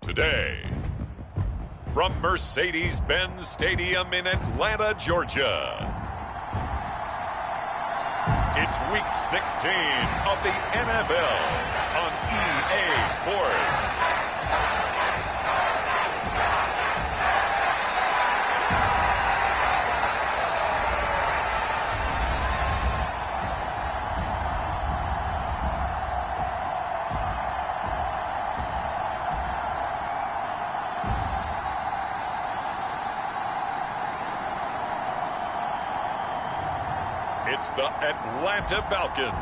Today, from Mercedes-Benz Stadium in Atlanta, Georgia, it's Week 16 of the NFL on EA Sports. It's the Atlanta Falcons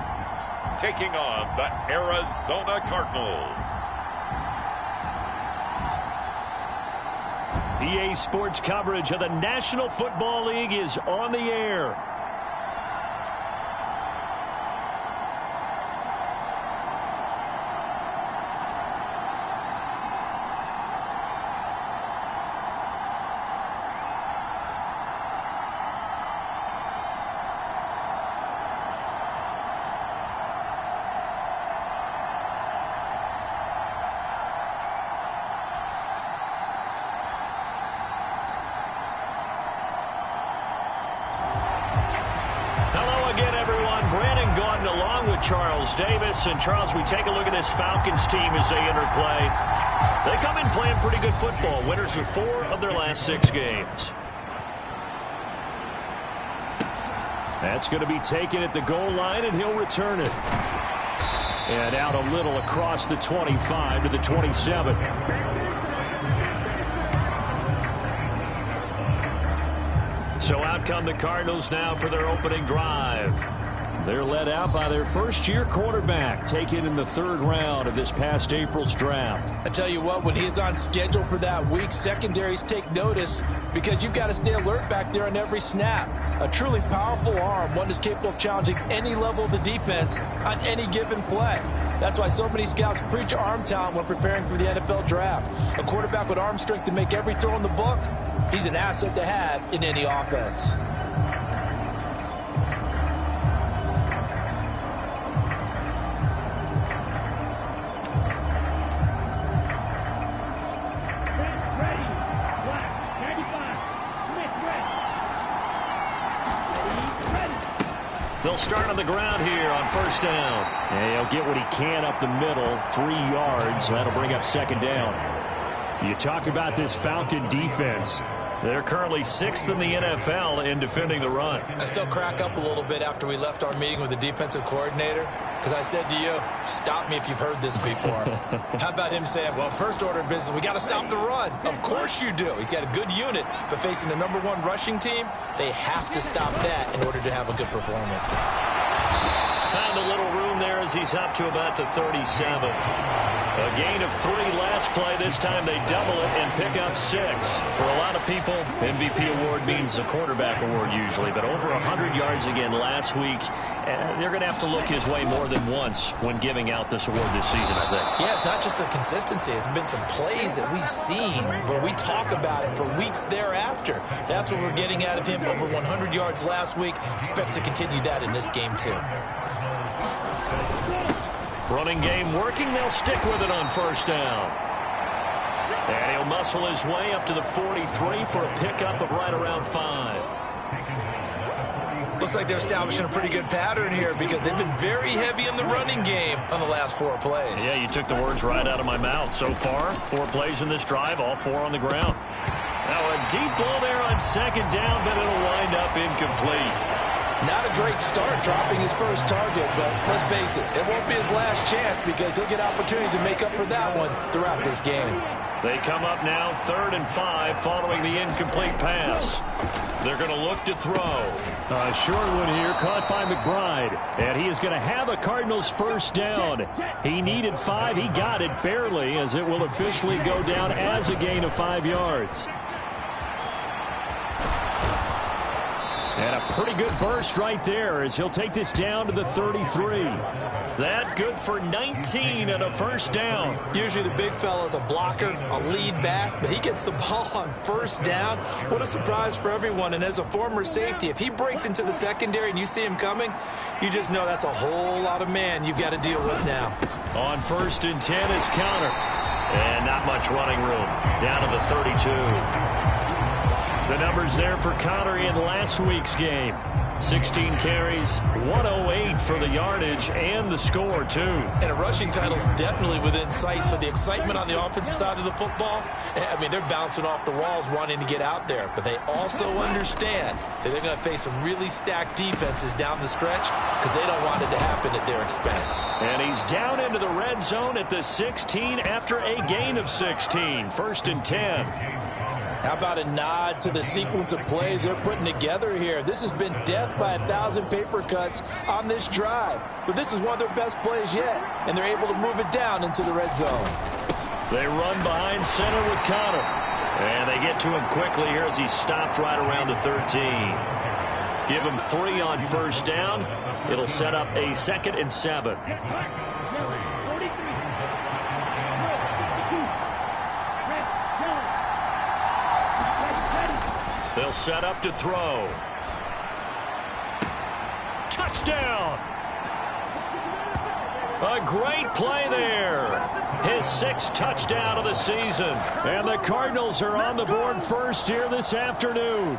taking on the Arizona Cardinals. EA Sports coverage of the National Football League is on the air. Charles Davis. And Charles, we take a look at this Falcons team as they enter play. They come in playing pretty good football. Winners of 4 of their last 6 games. That's going to be taken at the goal line, and he'll return it. And out a little across the 25 to the 27. So out come the Cardinals now for their opening drive. They're led out by their first-year quarterback, taken in the 3rd round of this past April's draft. I tell you what, when he's on schedule for that week, secondaries take notice because you've got to stay alert back there on every snap. A truly powerful arm, one that's capable of challenging any level of the defense on any given play. That's why so many scouts preach arm talent when preparing for the NFL draft. A quarterback with arm strength to make every throw in the book, he's an asset to have in any offense. They'll start on the ground here on 1st down. And he'll get what he can up the middle, 3 yards. That'll bring up 2nd down. You talk about this Falcon defense. They're currently 6th in the NFL in defending the run. I still crack up a little bit after we left our meeting with the defensive coordinator, because I said to you, stop me if you've heard this before. How about him saying, well, first order of business, we got to stop the run. Of course you do. He's got a good unit, but facing the #1 rushing team, they have to stop that in order to have a good performance. Found a little room there as he's up to about the 37. A gain of 3 last play. This time they double it and pick up 6. For a lot of people, MVP award means the quarterback award usually, but over 100 yards again last week. They're going to have to look his way more than once when giving out this award this season, I think. Yeah, it's not just the consistency. It's been some plays that we've seen where we talk about it for weeks thereafter. That's what we're getting out of him. Over 100 yards last week. Expects to continue that in this game, too. Running game working. They'll stick with it on 1st down. And he'll muscle his way up to the 43 for a pickup of right around 5. Looks like they're establishing a pretty good pattern here because they've been very heavy in the running game on the last 4 plays. Yeah, you took the words right out of my mouth. So far, 4 plays in this drive, all 4 on the ground. Now a deep ball there on 2nd down, but it'll wind up incomplete. Not a great start dropping his first target, but let's face it, it won't be his last chance because he'll get opportunities to make up for that one throughout this game. They come up now 3rd and 5 following the incomplete pass. They're going to look to throw. A short one here caught by McBride. And he is going to have a Cardinals 1st down. He needed 5. He got it barely as it will officially go down as a gain of 5 yards. And a pretty good burst right there as he'll take this down to the 33. That good for 19 and a 1st down. Usually the big fella's a blocker, a lead back, but he gets the ball on 1st down. What a surprise for everyone. And as a former safety, if he breaks into the secondary and you see him coming, you just know that's a whole lot of man you've got to deal with now. On 1st and 10 is counter. And not much running room. Down to the 32. The numbers there for Connor in last week's game. 16 carries, 108 for the yardage, and the score, too. And a rushing title is definitely within sight, so the excitement on the offensive side of the football, I mean, they're bouncing off the walls wanting to get out there, but they also understand that they're going to face some really stacked defenses down the stretch because they don't want it to happen at their expense. And he's down into the red zone at the 16 after a gain of 16. 1st and 10. How about a nod to the sequence of plays they're putting together here? This has been death by 1,000 paper cuts on this drive. But this is one of their best plays yet, and they're able to move it down into the red zone. They run behind center with Connor. And they get to him quickly here as he stopped right around the 13. Give him 3 on 1st down. It'll set up a 2nd and 7. They'll set up to throw. Touchdown! A great play there. His 6th touchdown of the season. And the Cardinals are on the board first here this afternoon.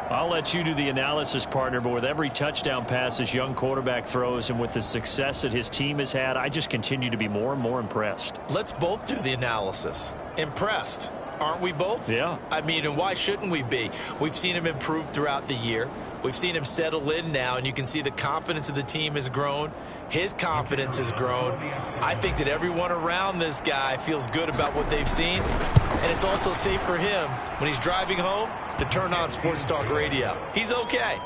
I'll let you do the analysis, partner, but with every touchdown pass this young quarterback throws and with the success that his team has had, I just continue to be more and more impressed. Let's both do the analysis. Impressed. Aren't we both? Yeah. I mean, and why shouldn't we be? We've seen him improve throughout the year. We've seen him settle in now, and you can see the confidence of the team has grown. His confidence has grown. I think that everyone around this guy feels good about what they've seen, and it's also safe for him when he's driving home to turn on Sports Talk Radio. He's okay.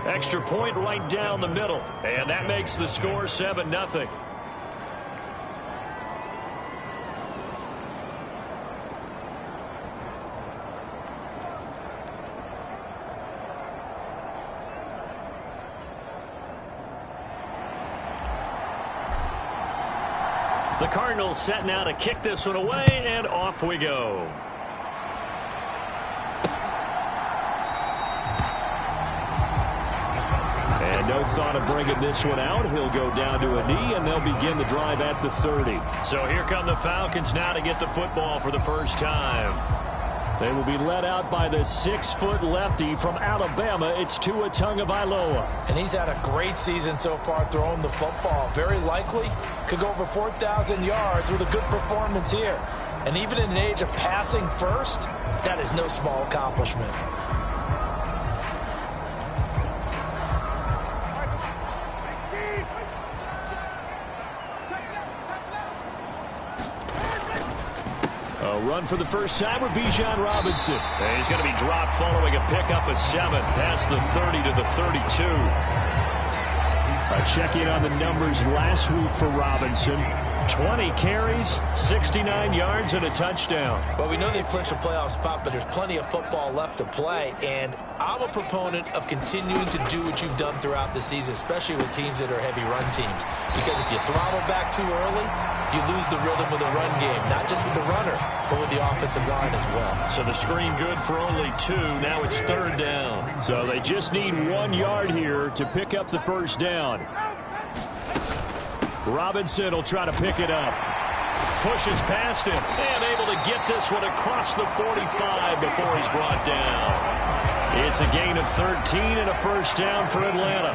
Extra point right down the middle, and that makes the score 7-0. The Cardinals set now to kick this one away, and off we go. And no thought of bringing this one out. He'll go down to a knee, and they'll begin the drive at the 30. So here come the Falcons now to get the football for the first time. They will be led out by the 6-foot lefty from Alabama. It's Tua Tagovailoa. And he's had a great season so far throwing the football. Very likely could go over 4,000 yards with a good performance here. And even in an age of passing first, that is no small accomplishment. A run for the first time with Bijan Robinson. And he's going to be dropped following a pickup of 7 past the 30 to the 32. Checking on the numbers last week for Robinson. 20 carries, 69 yards, and a touchdown. Well, we know they've clinched a playoff spot, but there's plenty of football left to play. And I'm a proponent of continuing to do what you've done throughout the season, especially with teams that are heavy run teams. Because if you throttle back too early, you lose the rhythm of the run game, not just with the runner, but with the offensive line as well. So the screen good for only 2. Now it's 3rd down. So they just need 1 yard here to pick up the first down. Robinson will try to pick it up. Pushes past him and able to get this one across the 45 before he's brought down. It's a gain of 13 and a first down for Atlanta.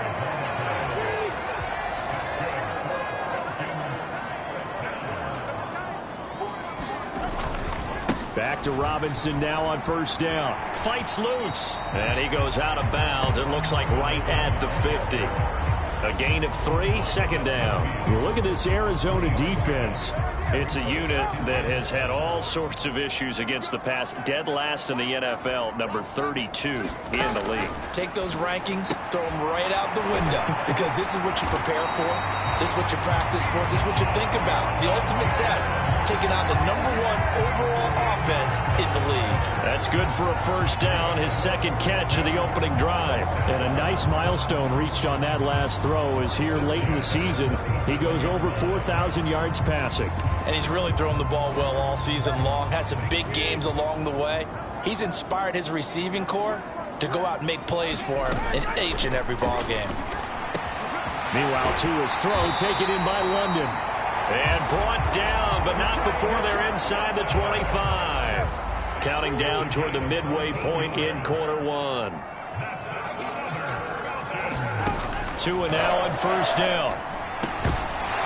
Back to Robinson now on first down. Fights loose. And he goes out of bounds. It looks like right at the 50. A gain of 3, 2nd down. You look at this Arizona defense. It's a unit that has had all sorts of issues against the pass. Dead last in the NFL, number 32 in the league. Take those rankings, throw them right out the window, because this is what you prepare for. This is what you practice for. This is what you think about. The ultimate test, taking on the number 1 overall offense in the league. That's good for a first down, his 2nd catch of the opening drive. And a nice milestone reached on that last throw is here late in the season. He goes over 4,000 yards passing. And he's really thrown the ball well all season long. Had some big games along the way. He's inspired his receiving corps to go out and make plays for him in each and every ball game. Meanwhile, Tua's throw taken in by London. And brought but not before they're inside the 25. Counting down toward the midway point in quarter one. 2 and now on first down.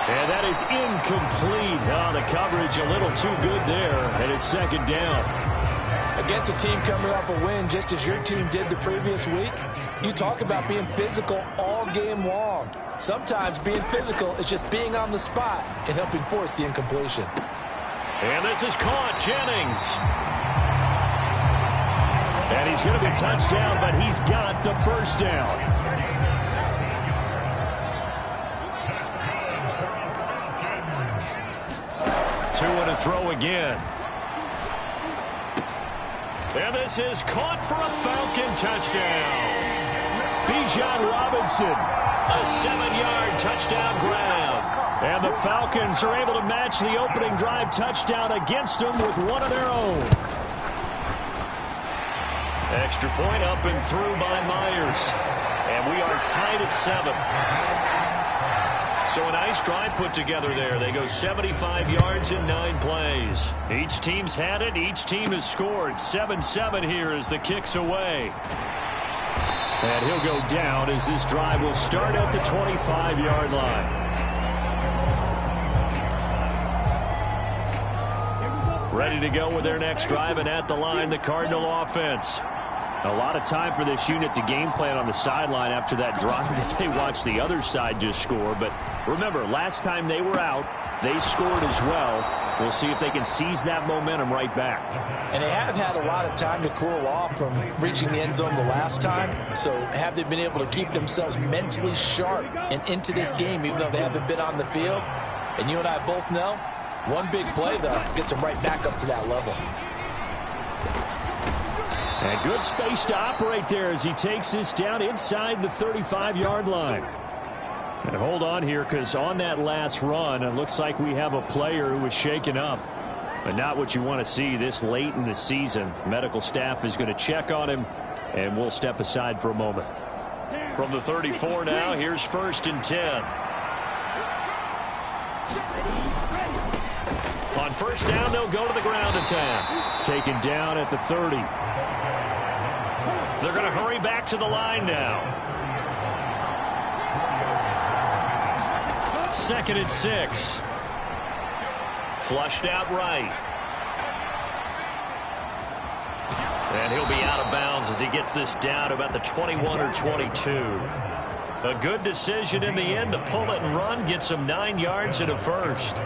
And that is incomplete. Oh, the coverage a little too good there, and it's second down. Against a team coming off a win just as your team did the previous week, you talk about being physical all game long. Sometimes being physical is just being on the spot and helping force the incompletion. And this is caught. Jennings. And he's going to be touched down, but he's got the first down. Two and a throw again. And this is caught for a Falcon touchdown. Bijan Robinson, a 7-yard touchdown grab. And the Falcons are able to match the opening drive touchdown against them with one of their own. Extra point up and through by Myers. And we are tied at 7. So a nice drive put together there. They go 75 yards in 9 plays. Each team's had it. Each team has scored. 7-7 here as the kick's away. And he'll go down as this drive will start at the 25-yard line. Ready to go with their next drive, and at the line, the Cardinal offense. A lot of time for this unit to game plan on the sideline after that drive that they watched the other side just score. But remember, last time they were out, they scored as well. We'll see if they can seize that momentum right back. And they have had a lot of time to cool off from reaching the end zone the last time. So have they been able to keep themselves mentally sharp and into this game, even though they haven't been on the field? And you and I both know, one big play, though, gets them right back up to that level. And good space to operate there as he takes this down inside the 35-yard line. And hold on here, because on that last run, it looks like we have a player who was shaken up. But not what you want to see this late in the season. Medical staff is going to check on him, and we'll step aside for a moment. From the 34 now, here's 1st and 10. On first down, they'll go to the ground attack. Taken down at the 30. They're going to hurry back to the line now. 2nd and 6. Flushed out right. And he'll be out of bounds as he gets this down to about the 21 or 22. A good decision in the end to pull it and run, get some 9 yards and a first.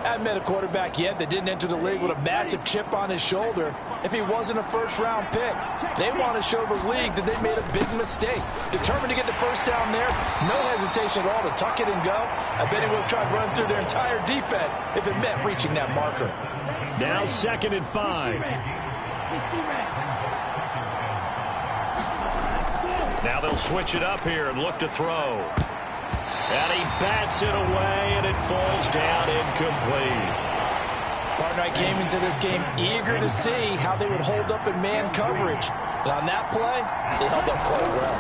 I haven't met a quarterback yet that didn't enter the league with a massive chip on his shoulder if he wasn't a first-round pick. They want to show the league that they made a big mistake. Determined to get the first down there, no hesitation at all to tuck it and go. I bet he would have tried running through their entire defense if it meant reaching that marker. Now 2nd and 5. Now they'll switch it up here and look to throw. And he bats it away, and it falls down incomplete. Partner, I came into this game eager to see how they would hold up in man coverage. And on that play, they held up quite well.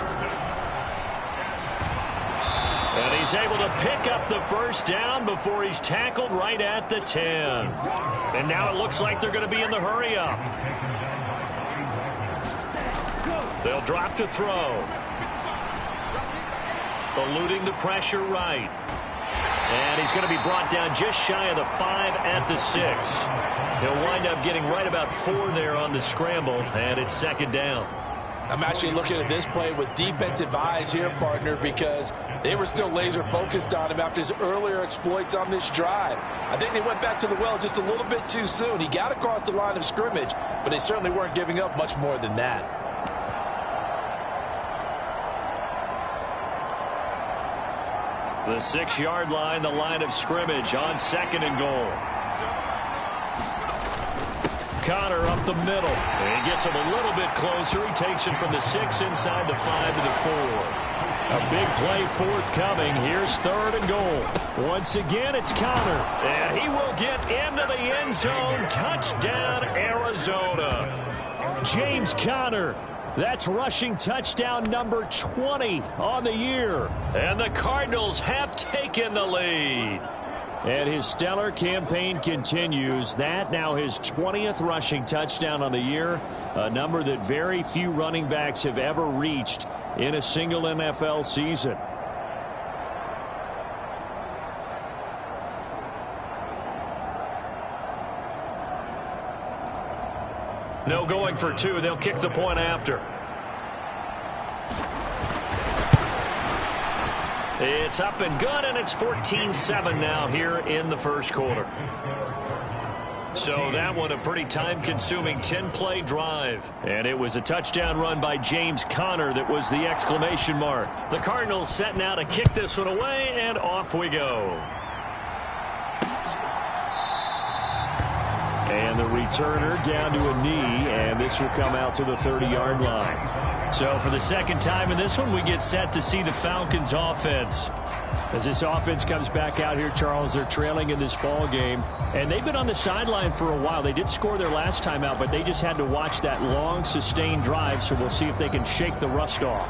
And he's able to pick up the first down before he's tackled right at the 10. And now it looks like they're going to be in the hurry-up. They'll drop to throw. Eluding the pressure right. And he's going to be brought down just shy of the 5 at the 6. He'll wind up getting right about 4 there on the scramble, and it's 2nd down. I'm actually looking at this play with defensive eyes here, partner, because they were still laser focused on him after his earlier exploits on this drive. I think they went back to the well just a little bit too soon. He got across the line of scrimmage, but they certainly weren't giving up much more than that. The 6-yard line, the line of scrimmage on 2nd and goal. Connor up the middle. And he gets him a little bit closer. He takes it from the 6 inside the 5 to the 4. A big play forthcoming. Here's 3rd and goal. Once again, it's Connor. And he will get into the end zone. Touchdown, Arizona. James Conner. That's rushing touchdown number 20 on the year. And the Cardinals have taken the lead. And his stellar campaign continues. That now his 20th rushing touchdown on the year, a number that very few running backs have ever reached in a single NFL season. No going for two. They'll kick the point after. It's up and good, and it's 14-7 now here in the first quarter. So that one a pretty time-consuming 10-play drive. And it was a touchdown run by James Conner that was the exclamation mark. The Cardinals set now to kick this one away, and off we go. And the returner down to a knee, and this will come out to the 30-yard line. So for the second time in this one, we get set to see the Falcons offense. As this offense comes back out here, Charles, they're trailing in this ball game, and they've been on the sideline for a while. They did score their last time out, but they just had to watch that long, sustained drive, so we'll see if they can shake the rust off.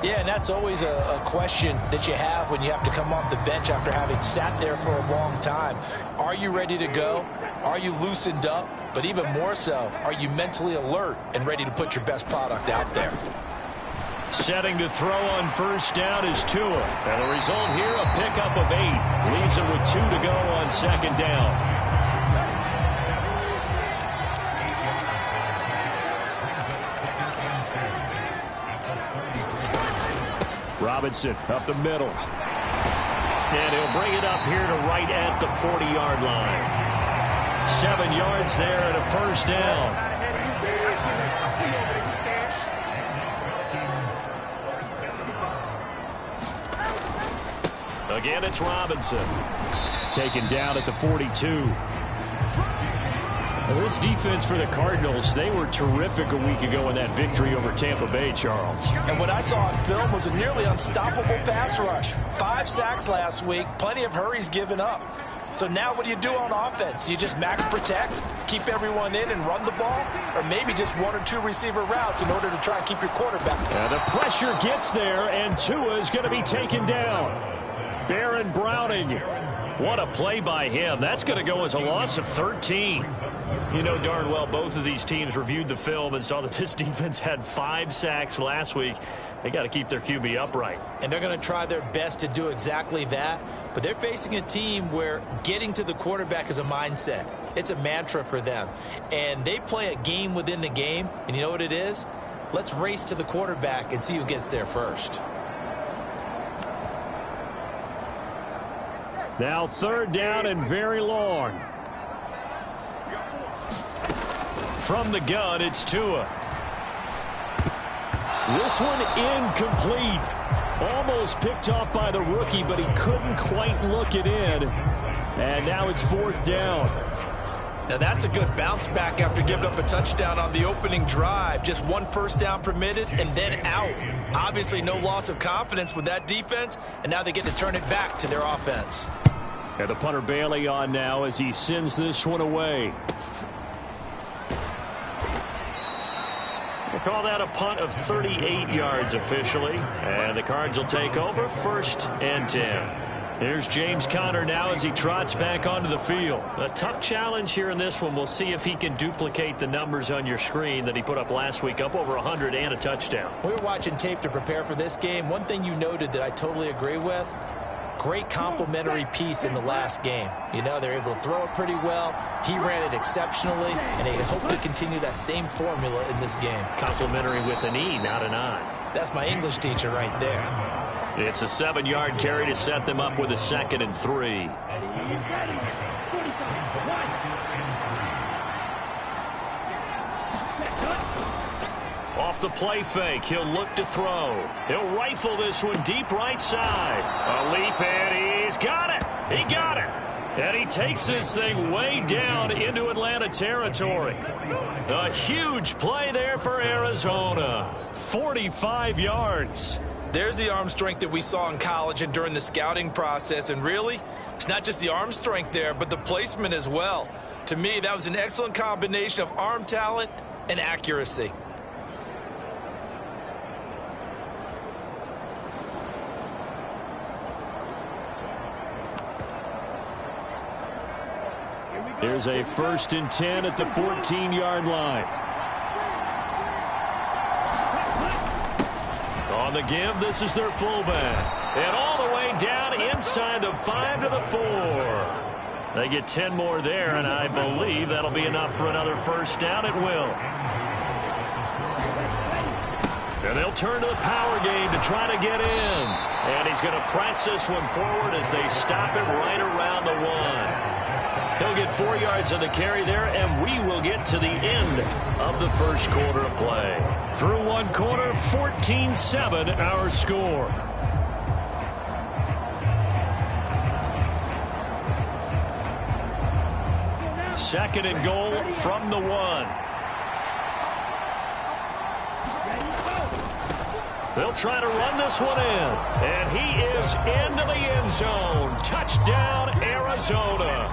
Yeah, and that's always a question that you have when you have to come off the bench after having sat there for a long time. Are you ready to go? Are you loosened up? But even more so, are you mentally alert and ready to put your best product out there? Setting to throw on first down is Tua. And the result here, a pickup of 8. Leaves him with 2 to go on second down. Robinson up the middle. And he'll bring it up here to right at the 40-yard line. 7 yards there and a first down. Again, it's Robinson. Taken down at the 42. Well, this defense for the Cardinals, they were terrific a week ago in that victory over Tampa Bay, Charles. And what I saw on film was a nearly unstoppable pass rush. 5 sacks last week, plenty of hurries given up. So now what do you do on offense? You just max protect, keep everyone in and run the ball, or maybe just 1 or 2 receiver routes in order to try and keep your quarterback. The pressure gets there, and Tua is going to be taken down. Baron Browning. What a play by him. That's going to go as a loss of 13. You know darn well both of these teams reviewed the film and saw that this defense had 5 sacks last week. They got to keep their QB upright. And they're going to try their best to do exactly that. But they're facing a team where getting to the quarterback is a mindset. It's a mantra for them. And they play a game within the game. And you know what it is? Let's race to the quarterback and see who gets there first. Now 3rd down and very long. From the gun, it's Tua. This one incomplete. Almost picked off by the rookie, but he couldn't quite look it in. And now it's 4th down. Now that's a good bounce back after giving up a touchdown on the opening drive. Just 1 first down permitted and then out. Obviously no loss of confidence with that defense, and now they get to turn it back to their offense. And the punter Bailey on now as he sends this one away. We'll call that a punt of 38 yards officially. And the Cards will take over 1st and 10. Here's James Conner now as he trots back onto the field. A tough challenge here in this one. We'll see if he can duplicate the numbers on your screen that he put up last week, up over 100 and a touchdown. We were watching tape to prepare for this game. One thing you noted that I totally agree with, great complementary piece in the last game. You know, they're able to throw it pretty well. He ran it exceptionally, and they hope to continue that same formula in this game. Complimentary with an E, not an I. That's my English teacher right there. It's a 7-yard carry to set them up with a 2nd and 3. Off the play fake, he'll look to throw. He'll rifle this one deep right side. A leap, and he's got it. He got it. And he takes this thing way down into Atlanta territory. A huge play there for Arizona. 45 yards. There's the arm strength that we saw in college and during the scouting process. And really, it's not just the arm strength there, but the placement as well. To me, that was an excellent combination of arm talent and accuracy. Here's a 1st and 10 at the 14-yard line. On the give, this is their fullback. And all the way down inside the 5 to the 4. They get 10 more there, and I believe that'll be enough for another 1st down. It will. And they'll turn to the power game to try to get in. And he's going to press this one forward as they stop him right around the 1. He'll get 4 yards on the carry there, and we will get to the end of the 1st quarter of play. Through 1 quarter, 14-7 our score. Second and goal from the 1. They'll try to run this one in. And he is into the end zone. Touchdown, Arizona.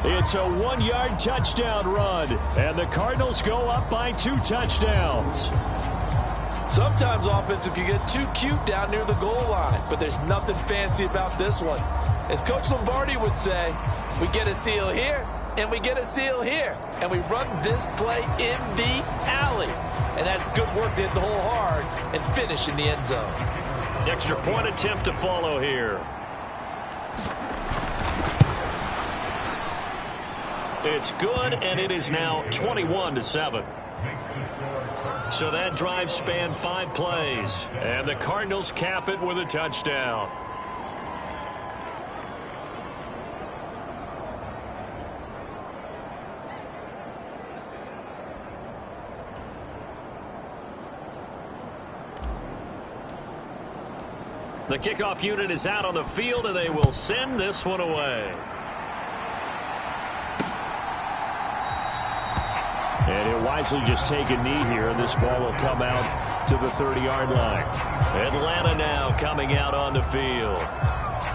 It's a 1-yard touchdown run. And the Cardinals go up by 2 touchdowns. Sometimes offenses can get too cute down near the goal line, but there's nothing fancy about this one. As Coach Lombardi would say, we get a seal here, and we get a seal here. And we run this play in the alley. And that's good work to hit the hole hard and finish in the end zone. Extra point attempt to follow here. It's good, and it is now 21-7. So that drive spanned 5 plays. And the Cardinals cap it with a touchdown. The kickoff unit is out on the field, and they will send this one away. And he'll wisely just take a knee here, and this ball will come out to the 30-yard line. Atlanta now coming out on the field.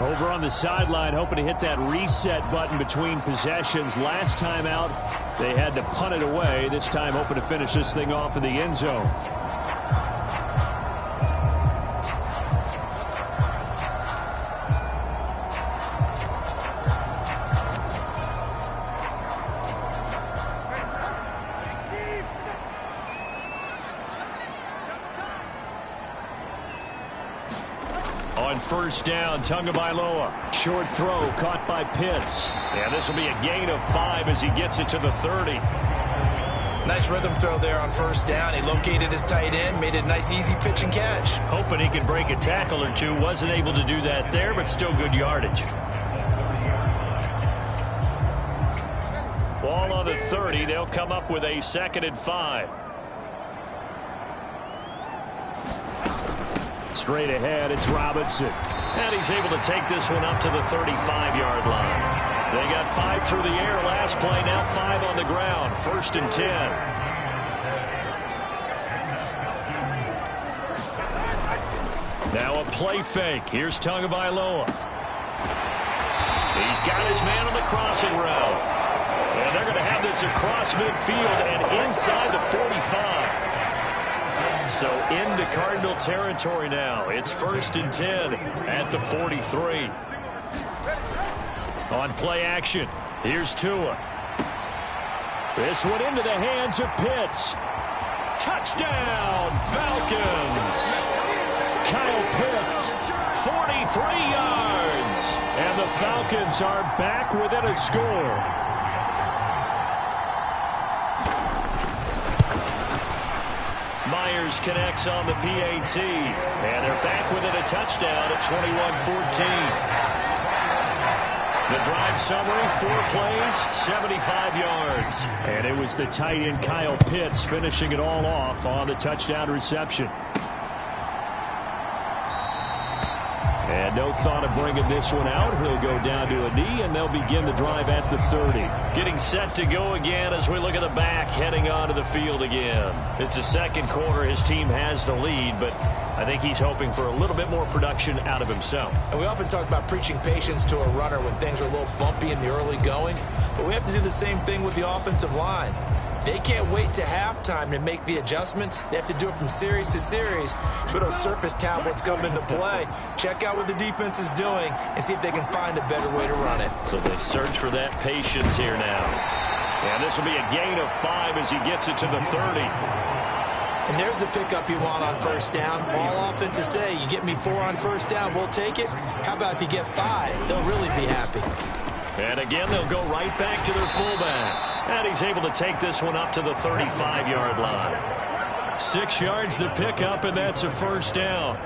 Over on the sideline, hoping to hit that reset button between possessions. Last time out, they had to punt it away. This time hoping to finish this thing off in the end zone. On 1st down, Tagovailoa. Short throw caught by Pitts. And this will be a gain of 5 as he gets it to the 30. Nice rhythm throw there on 1st down. He located his tight end, made it a nice easy pitch and catch. Hoping he could break a tackle or two. Wasn't able to do that there, but still good yardage. Ball on the 30. They'll come up with a 2nd and 5. Straight ahead, it's Robinson. And he's able to take this one up to the 35-yard line. They got 5 through the air last play, now 5 on the ground. 1st and 10. Now a play fake. Here's Tagovailoa. He's got his man on the crossing route. And they're going to have this across midfield and inside the 45. So into Cardinal territory now. It's 1st and 10 at the 43. On play action, here's Tua. This one into the hands of Pitts. Touchdown, Falcons. Kyle Pitts, 43 yards. And the Falcons are back within a score. Myers connects on the PAT, and they're back within a touchdown at 21-14. The drive summary, 4 plays, 75 yards. And it was the tight end Kyle Pitts finishing it all off on the touchdown reception. And no thought of bringing this one out. He'll go down to a knee, and they'll begin the drive at the 30. Getting set to go again as we look at the back, heading onto the field again. It's the 2nd quarter. His team has the lead, but I think he's hoping for a little bit more production out of himself. And we often talk about preaching patience to a runner when things are a little bumpy in the early going, but we have to do the same thing with the offensive line. They can't wait to halftime to make the adjustments. They have to do it from series to series for those surface tablets come into play. Check out what the defense is doing and see if they can find a better way to run it. So they search for that patience here now. And this will be a gain of 5 as he gets it to the 30. And there's the pickup you want on first down. All offenses say, you get me 4 on first down, we'll take it. How about if you get 5? They'll really be happy. And again, they'll go right back to their fullback. And he's able to take this one up to the 35-yard line. 6 yards the pickup, and that's a first down.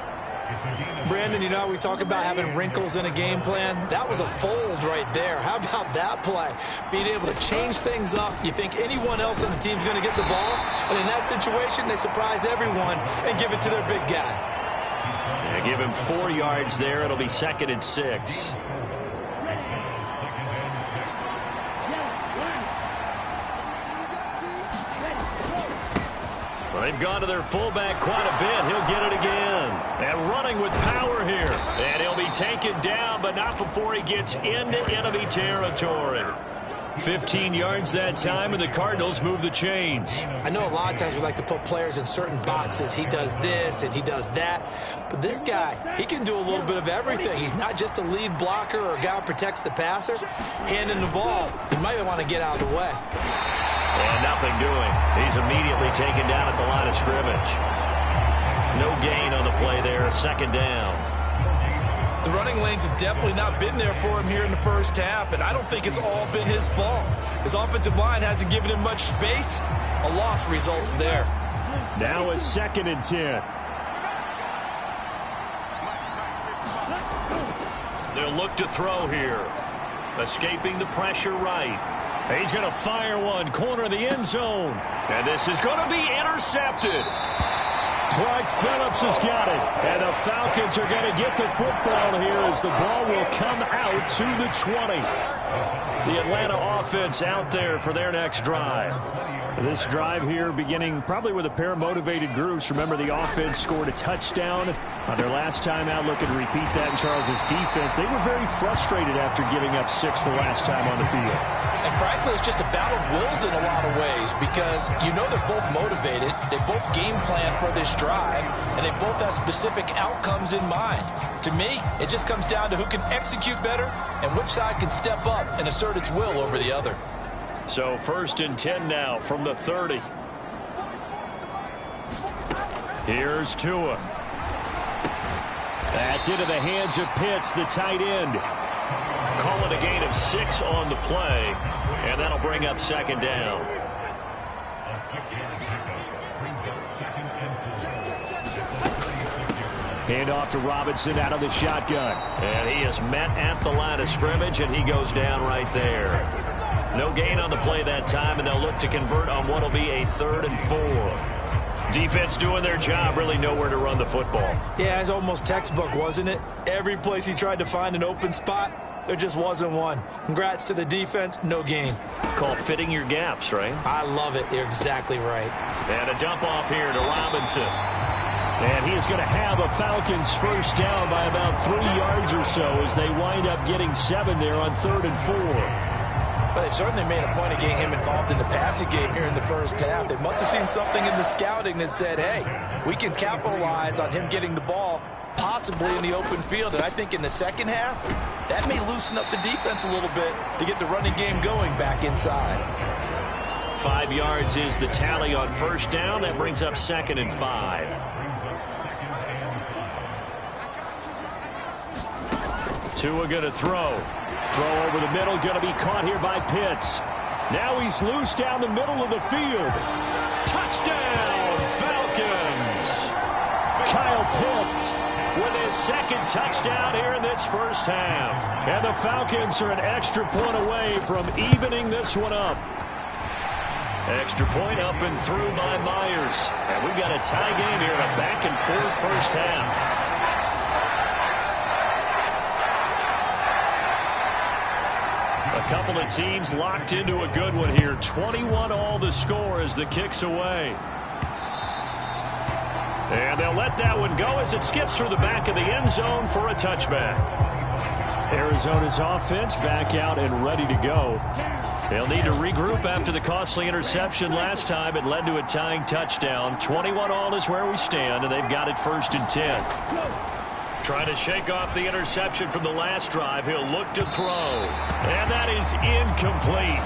Brandon, you know, we talk about having wrinkles in a game plan. That was a fold right there. How about that play? Being able to change things up. You think anyone else on the team's going to get the ball, and in that situation, they surprise everyone and give it to their big guy. Yeah, give him 4 yards there. It'll be 2nd and 6. They've gone to their fullback quite a bit. He'll get it again. And running with power here. And he'll be taken down, but not before he gets into enemy territory. 15 yards that time, and the Cardinals move the chains. I know a lot of times we like to put players in certain boxes. He does this and he does that. But this guy, he can do a little bit of everything. He's not just a lead blocker or a guy who protects the passer. Handing the ball, he might want to get out of the way. And nothing doing. He's immediately taken down at the line of scrimmage. No gain on the play there. 2nd down. The running lanes have definitely not been there for him here in the first half, and I don't think it's all been his fault. His offensive line hasn't given him much space. A loss results there. Now a 2nd and 10. They'll look to throw here. Escaping the pressure right. He's going to fire one, corner of the end zone. And this is going to be intercepted. Clark Phillips has got it. And the Falcons are going to get the football here as the ball will come out to the 20. The Atlanta offense out there for their next drive. This drive here beginning probably with a pair of motivated groups. Remember, the offense scored a touchdown on their last time out. Looking to repeat that in Charles's defense. They were very frustrated after giving up 6 the last time on the field. And frankly, it's just a battle of wills in a lot of ways because you know they're both motivated. They both game plan for this drive, and they both have specific outcomes in mind. To me, it just comes down to who can execute better and which side can step up and assert its will over the other. So 1st and 10 now from the 30. Here's Tua. That's into the hands of Pitts, the tight end. Call it a gain of 6 on the play, and that'll bring up 2nd down. Hand off to Robinson out of the shotgun. And he is met at the line of scrimmage, and he goes down right there. No gain on the play that time, and they'll look to convert on what will be a 3rd and 4. Defense doing their job, really nowhere to run the football. Yeah, it's almost textbook, wasn't it? Every place he tried to find an open spot, there just wasn't one. Congrats to the defense, no gain. Called fitting your gaps, right? I love it. You're exactly right. And a dump off here to Robinson. And he is going to have a Falcons first down by about 3 yards or so as they wind up getting 7 there on 3rd and 4. But they've certainly made a point of getting him involved in the passing game here in the first half. They must have seen something in the scouting that said, hey, we can capitalize on him getting the ball possibly in the open field. And I think in the second half, that may loosen up the defense a little bit to get the running game going back inside. 5 yards is the tally on first down. That brings up 2nd and 5. Tua going to throw. Throw over the middle, going to be caught here by Pitts. Now he's loose down the middle of the field. Touchdown, Falcons! Kyle Pitts with his 2nd touchdown here in this first half. And the Falcons are an extra point away from evening this one up. Extra point up and through by Myers. And we've got a tie game here in a back-and-forth first half. A couple of teams locked into a good one here. 21 all the score as the kick's away. And they'll let that one go as it skips through the back of the end zone for a touchback. Arizona's offense back out and ready to go. They'll need to regroup after the costly interception last time. It led to a tying touchdown. 21 all is where we stand, and they've got it 1st and 10. Trying to shake off the interception from the last drive. He'll look to throw. And that is incomplete.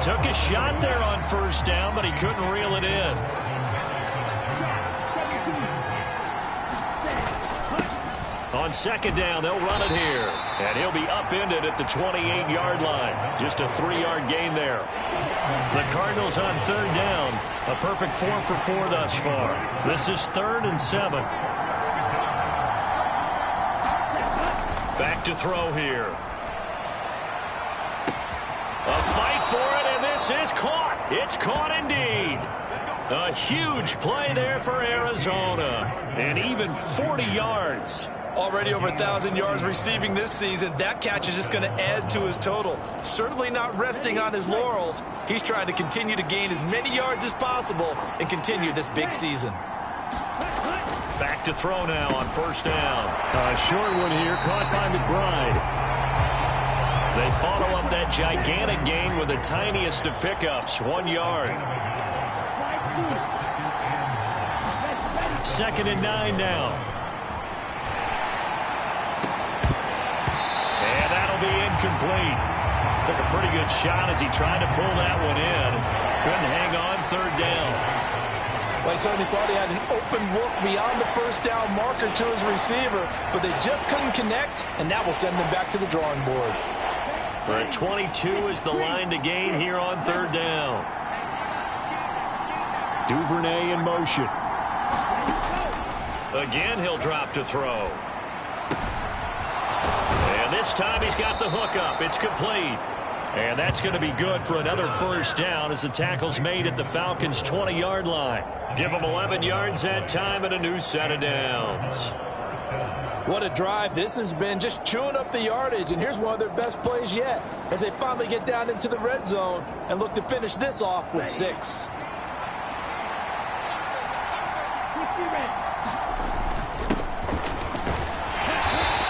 Took a shot there on 1st down, but he couldn't reel it in. On 2nd down, they'll run it here. And he'll be upended at the 28-yard line. Just a 3-yard gain there. The Cardinals on 3rd down. A perfect 4 for 4 thus far. This is 3rd and 7. Back to throw here. A fight for it, and this is caught. It's caught indeed. A huge play there for Arizona. And even 40 yards. Already over 1,000 yards receiving this season. That catch is just going to add to his total. Certainly not resting on his laurels. He's trying to continue to gain as many yards as possible and continue this big season. Back to throw now on 1st down. A short one here, caught by McBride. They follow up that gigantic gain with the tiniest of pickups, 1 yard. 2nd and 9 now. And that'll be incomplete. Took a pretty good shot as he tried to pull that one in. Couldn't hang on 3rd down. Well, he certainly thought he had an open look beyond the 1st down marker to his receiver, but they just couldn't connect, and that will send them back to the drawing board. We're at 22 is the line to gain here on 3rd down. Duvernay in motion. Again, he'll drop to throw. And this time he's got the hook up. It's complete. And that's going to be good for another 1st down as the tackle's made at the Falcons' 20-yard line. Give them 11 yards that time and a new set of downs. What a drive this has been, just chewing up the yardage, and here's one of their best plays yet as they finally get down into the red zone and look to finish this off with 6.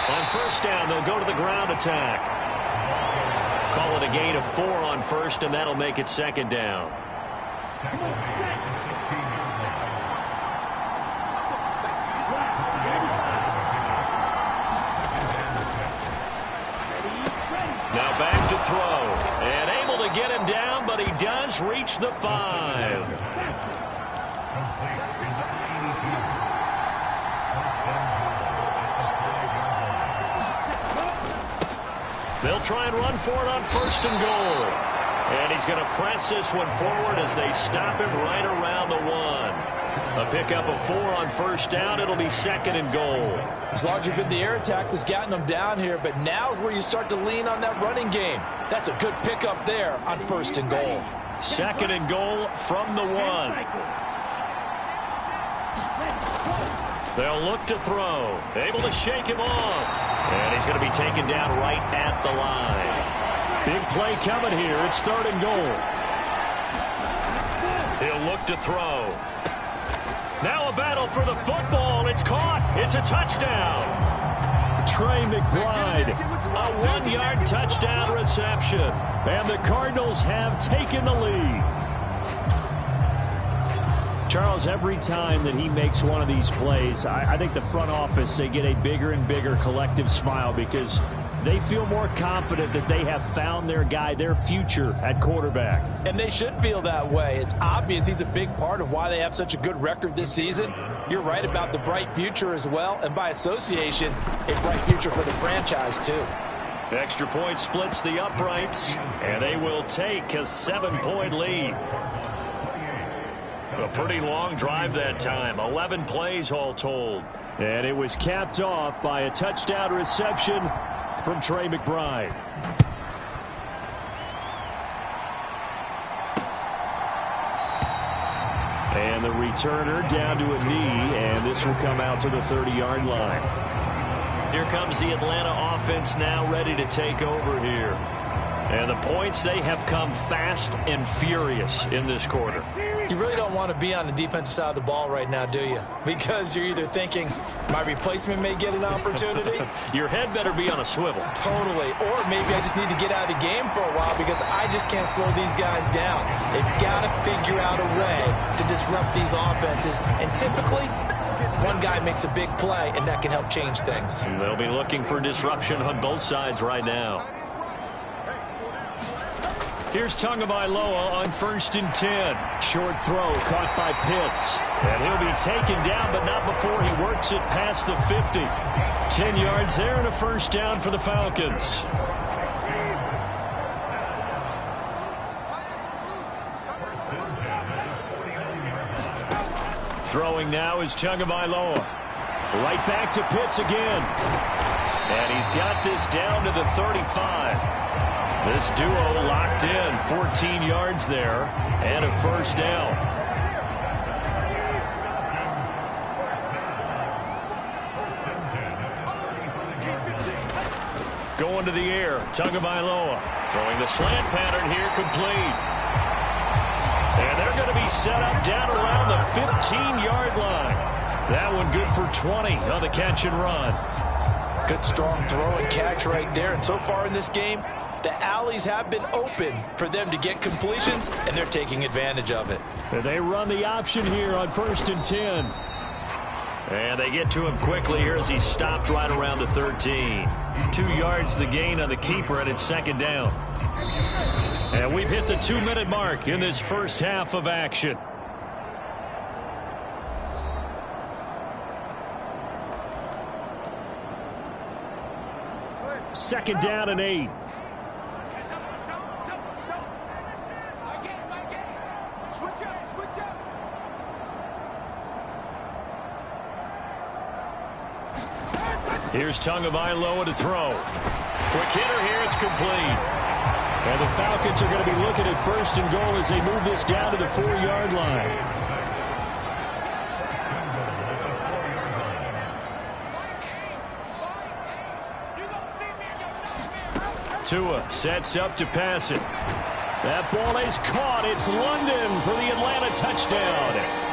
On 1st down, they'll go to the ground attack. Call it a gain of 4 on 1st, and that'll make it 2nd down. Now back to throw. And able to get him down, but he does reach the 5. They'll try and run for it on 1st and goal. And he's going to press this one forward as they stop him right around the 1. A pickup of 4 on 1st down. It'll be 2nd and goal. It's largely been the air attack that's gotten them down here, but now is where you start to lean on that running game. That's a good pickup there on 1st and goal. 2nd and goal from the 1. They'll look to throw. Able to shake him off. And he's going to be taken down right at the line. Big play coming here. It's 3rd and goal. He'll look to throw. Now a battle for the football. It's caught. It's a touchdown. Trey McBride. A 1-yard touchdown reception. And the Cardinals have taken the lead. Charles, every time that he makes one of these plays, I think the front office, they get a bigger and bigger collective smile because they feel more confident that they have found their guy, their future at quarterback. And they should feel that way. It's obvious he's a big part of why they have such a good record this season. You're right about the bright future as well, and by association, a bright future for the franchise too. Extra point splits the uprights, and they will take a 7-point lead. A pretty long drive that time. 11 plays all told. And it was capped off by a touchdown reception from Trey McBride. And the returner down to a knee, and this will come out to the 30-yard line. Here comes the Atlanta offense now ready to take over here. And the points, they have come fast and furious in this quarter. You really don't want to be on the defensive side of the ball right now, do you? Because you're either thinking, my replacement may get an opportunity. Your head better be on a swivel. Totally. Or maybe I just need to get out of the game for a while because I just can't slow these guys down. They've got to figure out a way to disrupt these offenses. And typically, one guy makes a big play, and that can help change things. And they'll be looking for disruption on both sides right now. Here's Tagovailoa on 1st and 10. Short throw caught by Pitts. And he'll be taken down, but not before he works it past the 50. 10 yards there and a first down for the Falcons. Throwing now is Tagovailoa. Right back to Pitts again. And he's got this down to the 35. This duo locked in, 14 yards there, and a first down. Going to the air, Tagovailoa. Throwing the slant pattern here, complete. And they're going to be set up down around the 15-yard line. That one good for 20 on the catch and run. Good strong throw and catch right there. And so far in this game, the alleys have been open for them to get completions, and they're taking advantage of it. And they run the option here on 1st and 10. And they get to him quickly here as he stopped right around the 13. 2 yards the gain on the keeper, and it's second down. And we've hit the 2-minute mark in this first half of action. Second down and 8. Here's Tagovailoa to throw. Quick hitter here, it's complete. And the Falcons are going to be looking at 1st and goal as they move this down to the 4-yard line. Tua sets up to pass it. That ball is caught. It's London for the Atlanta touchdown.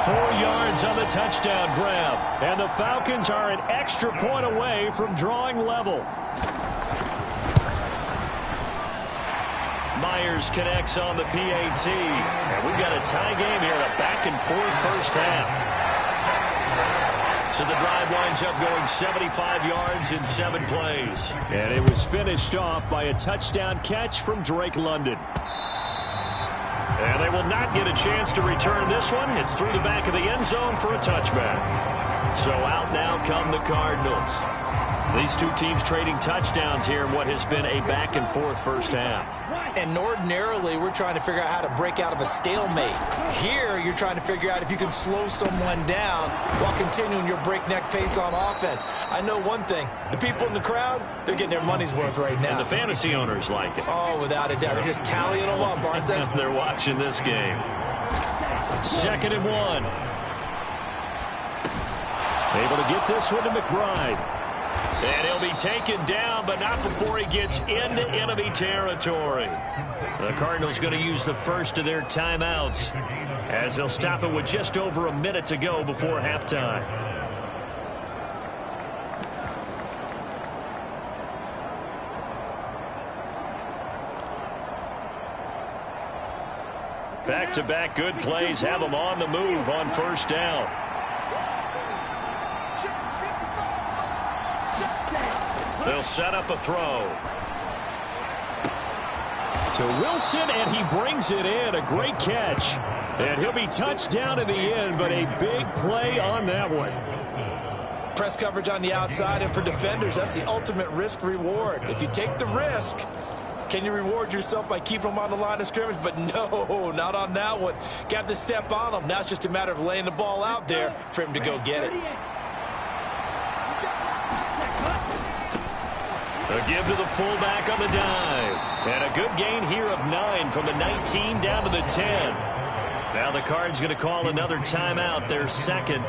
4 yards on the touchdown grab. And the Falcons are an extra point away from drawing level. Myers connects on the PAT. And we've got a tie game here, a back-and-forth first half. So the drive winds up going 75 yards in 7 plays. And it was finished off by a touchdown catch from Drake London. And they will not get a chance to return this one. It's through the back of the end zone for a touchback. So out now come the Cardinals. These two teams trading touchdowns here in what has been a back-and-forth first half. And ordinarily, we're trying to figure out how to break out of a stalemate. Here, you're trying to figure out if you can slow someone down while continuing your breakneck pace on offense. I know one thing. The people in the crowd, they're getting their money's worth right now. And the fantasy owners like it. Oh, without a doubt. They're just tallying them up, aren't they? They're watching this game. 2nd and 1. Able to get this one to McBride. And he'll be taken down, but not before he gets into enemy territory. The Cardinals going to use the first of their timeouts as they'll stop it with just over a minute to go before halftime. Back-to-back good plays have them on the move on first down. They'll set up a throw. To Wilson, and he brings it in. A great catch. And he'll be touched down in the end, but a big play on that one. Press coverage on the outside, and for defenders, that's the ultimate risk-reward. If you take the risk, can you reward yourself by keeping them on the line of scrimmage? But no, not on that one. Got to step on them. Now it's just a matter of laying the ball out there for him to go get it. A give to the fullback on the dive. And a good gain here of 9 from the 19 down to the 10. Now the Cards going to call another timeout, their second,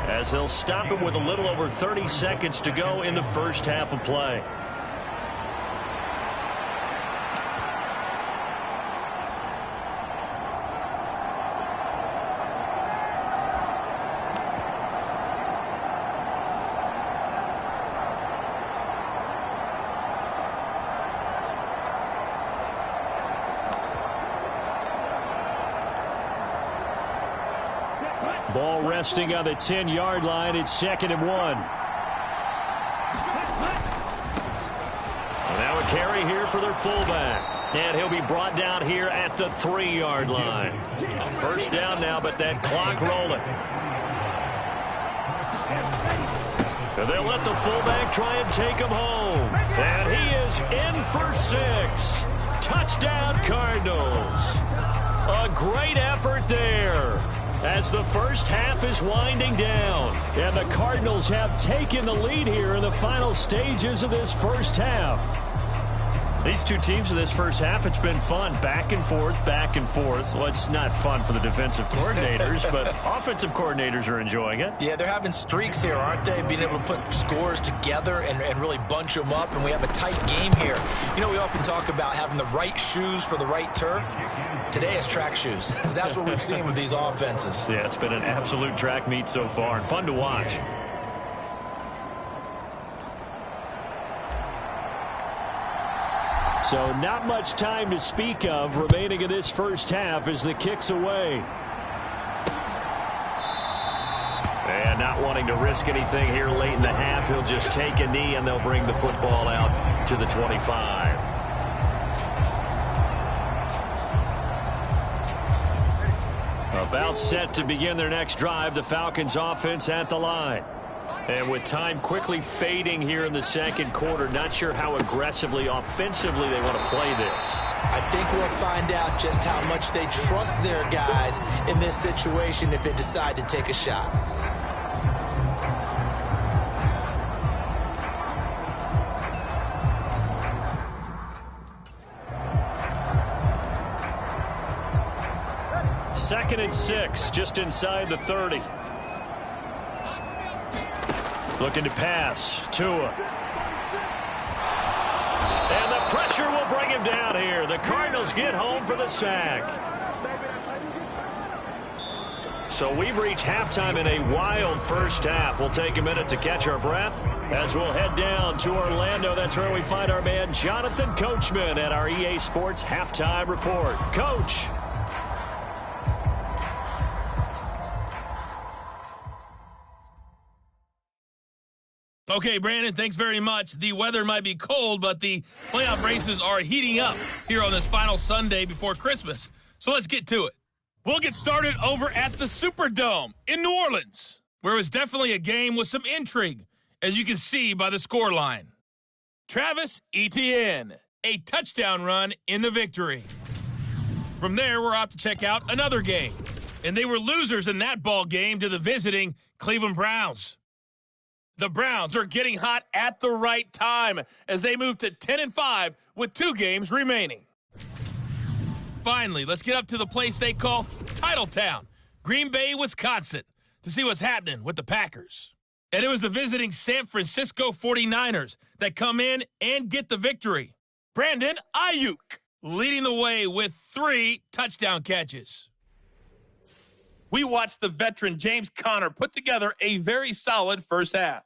as they'll stop it with a little over 30 seconds to go in the first half of play. Ball resting on the 10-yard line. It's 2nd and 1. Now a carry here for their fullback. And he'll be brought down here at the 3-yard line. First down now, but that clock rolling. And they'll let the fullback try and take him home. And he is in for 6. Touchdown, Cardinals. A great effort there as the first half is winding down. And the Cardinals have taken the lead here in the final stages of this first half. These two teams in this first half, it's been fun. Back and forth, back and forth. Well, it's not fun for the defensive coordinators, but offensive coordinators are enjoying it. Yeah, they're having streaks here, aren't they? Being able to put scores together and really bunch them up, and we have a tight game here. You know, we often talk about having the right shoes for the right turf. Today it's track shoes, because that's what we've seen with these offenses. Yeah, it's been an absolute track meet so far, and fun to watch. So not much time to speak of remaining in this first half as the kick's away. And not wanting to risk anything here late in the half, he'll just take a knee and they'll bring the football out to the 25. About set to begin their next drive, the Falcons offense at the line. And with time quickly fading here in the second quarter, not sure how aggressively, offensively they want to play this. I think we'll find out just how much they trust their guys in this situation if they decide to take a shot. Second and 6, just inside the 30. Looking to pass. Tua. And the pressure will bring him down here. The Cardinals get home for the sack. So we've reached halftime in a wild first half. We'll take a minute to catch our breath as we'll head down to Orlando. That's where we find our man Jonathan Coachman at our EA Sports Halftime Report. Coach. Okay, Brandon, thanks very much. The weather might be cold, but the playoff races are heating up here on this final Sunday before Christmas. So let's get to it. We'll get started over at the Superdome in New Orleans, where it was definitely a game with some intrigue, as you can see by the scoreline. Travis Etienne, a touchdown run in the victory. From there, we're off to check out another game, and they were losers in that ball game to the visiting Cleveland Browns. The Browns are getting hot at the right time as they move to 10-5 with 2 games remaining. Finally, let's get up to the place they call Titletown, Green Bay, Wisconsin, to see what's happening with the Packers. And it was the visiting San Francisco 49ers that come in and get the victory. Brandon Ayuk leading the way with 3 touchdown catches. We watched the veteran James Conner put together a very solid first half.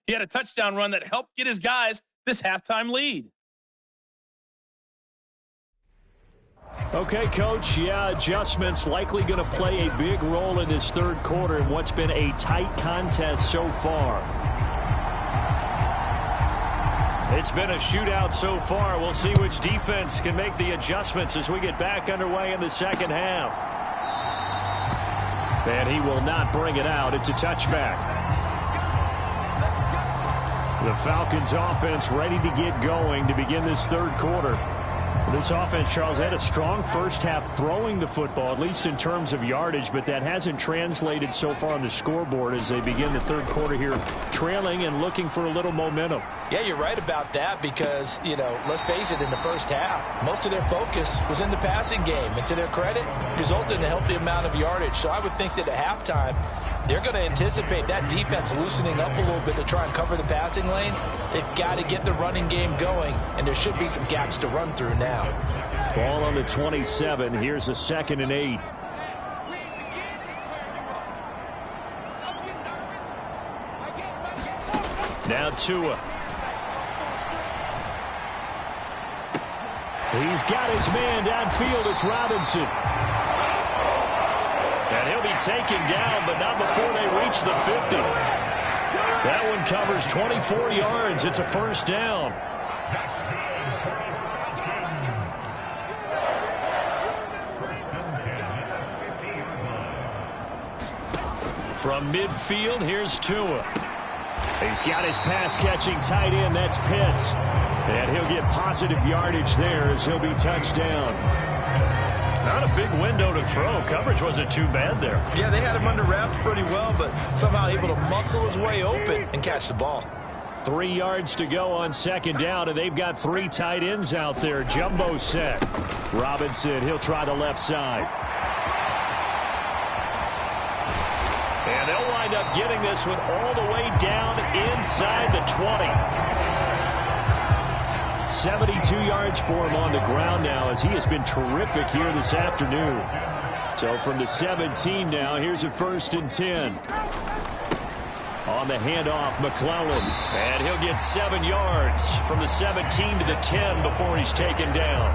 He had a touchdown run that helped get his guys this halftime lead. Okay, Coach, adjustments likely going to play a big role in this third quarter in what's been a tight contest so far. It's been a shootout so far. We'll see which defense can make the adjustments as we get back underway in the second half. And he will not bring it out. It's a touchback. The Falcons offense ready to get going to begin this third quarter. This offense, Charles, had a strong first half throwing the football, at least in terms of yardage, but that hasn't translated so far on the scoreboard as they begin the third quarter here, trailing and looking for a little momentum. Yeah, you're right about that because, you know, let's face it, in the first half, most of their focus was in the passing game. And to their credit, resulted in a healthy amount of yardage. So I would think that at halftime, they're going to anticipate that defense loosening up a little bit to try and cover the passing lanes. They've got to get the running game going, and there should be some gaps to run through now. Ball on the 27. Here's a 2nd and 8. Now Tua. He's got his man downfield. It's Robinson. And he'll be taken down, but not before they reach the 50. That one covers 24 yards. It's a first down. From midfield, here's Tua. He's got his pass-catching tight end. That's Pitts. And he'll get positive yardage there as he'll be touched down. Not a big window to throw. Coverage wasn't too bad there. Yeah, they had him under wraps pretty well, but somehow able to muscle his way open and catch the ball. 3 yards to go on second down, and they've got 3 tight ends out there. Jumbo set. Robinson, he'll try the left side. And they'll wind up getting this one all the way down inside the 20. 72 yards for him on the ground now as he has been terrific here this afternoon. So from the 17 now, here's a 1st and 10. On the handoff, McClellan. And he'll get 7 yards from the 17 to the 10 before he's taken down.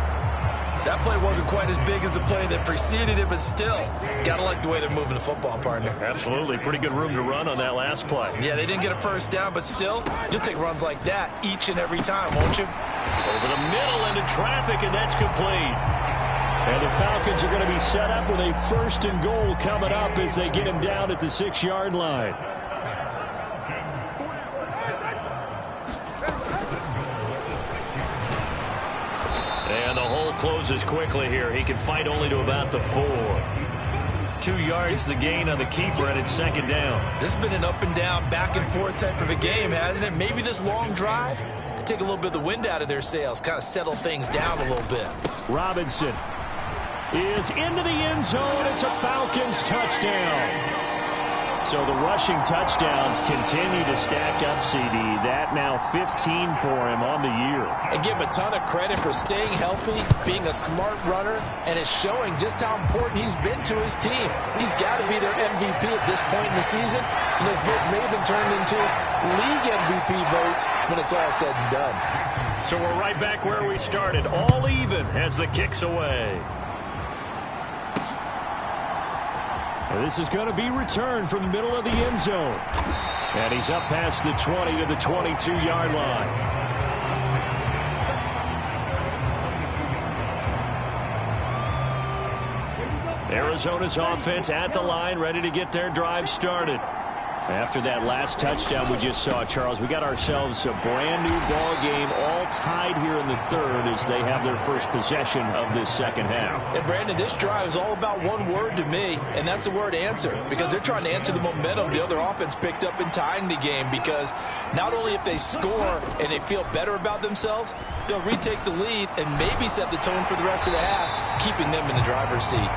That play wasn't quite as big as the play that preceded it, but still, got to like the way they're moving the football, partner. Absolutely. Pretty good room to run on that last play. Yeah, they didn't get a first down, but still, you'll take runs like that each and every time, won't you? Over the middle into traffic, and that's complete. And the Falcons are going to be set up with a 1st and goal coming up as they get him down at the 6-yard line. And the hole closes quickly here. He can fight only to about the 4. 2 yards the gain on the keeper, and it's 2nd down. This has been an up and down, back and forth type of a game, hasn't it? Maybe this long drive could take a little bit of the wind out of their sails, kind of settle things down a little bit. Robinson is into the end zone. It's a Falcons touchdown. So the rushing touchdowns continue to stack up, CD. That now 15 for him on the year. And give him a ton of credit for staying healthy, being a smart runner, and it's showing just how important he's been to his team. He's got to be their MVP at this point in the season, and those votes may have been turned into league MVP votes when it's all said and done. So we're right back where we started, all even as the kick's away. This is going to be returned from the middle of the end zone. And he's up past the 20 to the 22-yard line. Arizona's offense at the line, ready to get their drive started. After that last touchdown we just saw, Charles, we got ourselves a brand-new ball game, all tied here in the 3rd as they have their first possession of this 2nd half. And, Brandon, this drive is all about one word to me, and that's the word answer, because they're trying to answer the momentum the other offense picked up in tying the game, because not only if they score and they feel better about themselves, they'll retake the lead and maybe set the tone for the rest of the half, keeping them in the driver's seat.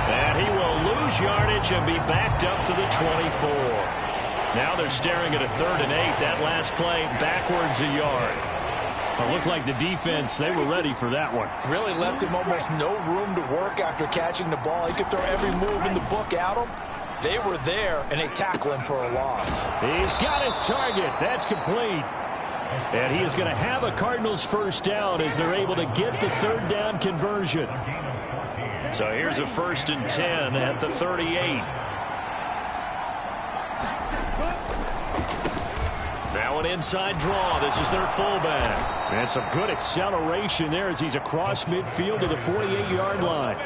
And he will lose yardage and be backed up to the 24. Now they're staring at a 3rd and 8. That last play backwards a yard. It looked like the defense, they were ready for that one. Really left him almost no room to work after catching the ball. He could throw every move in the book at him. They were there, and they tackle him for a loss. He's got his target. That's complete. And he is going to have a Cardinals 1st down as they're able to get the 3rd down conversion. So here's a 1st and 10 at the 38. Now an inside draw. This is their fullback. And some good acceleration there as he's across midfield to the 48-yard line.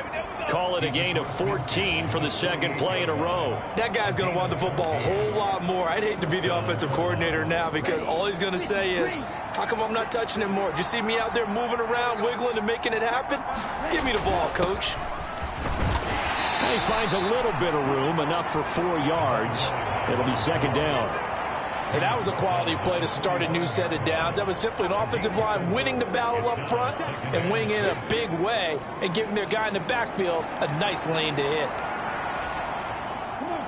Call it a gain of 14 for the 2nd play in a row. That guy's going to want the football a whole lot more. I'd hate to be the offensive coordinator now because all he's going to say is, how come I'm not touching him more? Did you see me out there moving around, wiggling, and making it happen? Give me the ball, coach. And he finds a little bit of room, enough for 4 yards. It'll be 2nd down. And that was a quality play to start a new set of downs. That was simply an offensive line winning the battle up front and winning in a big way and giving their guy in the backfield a nice lane to hit.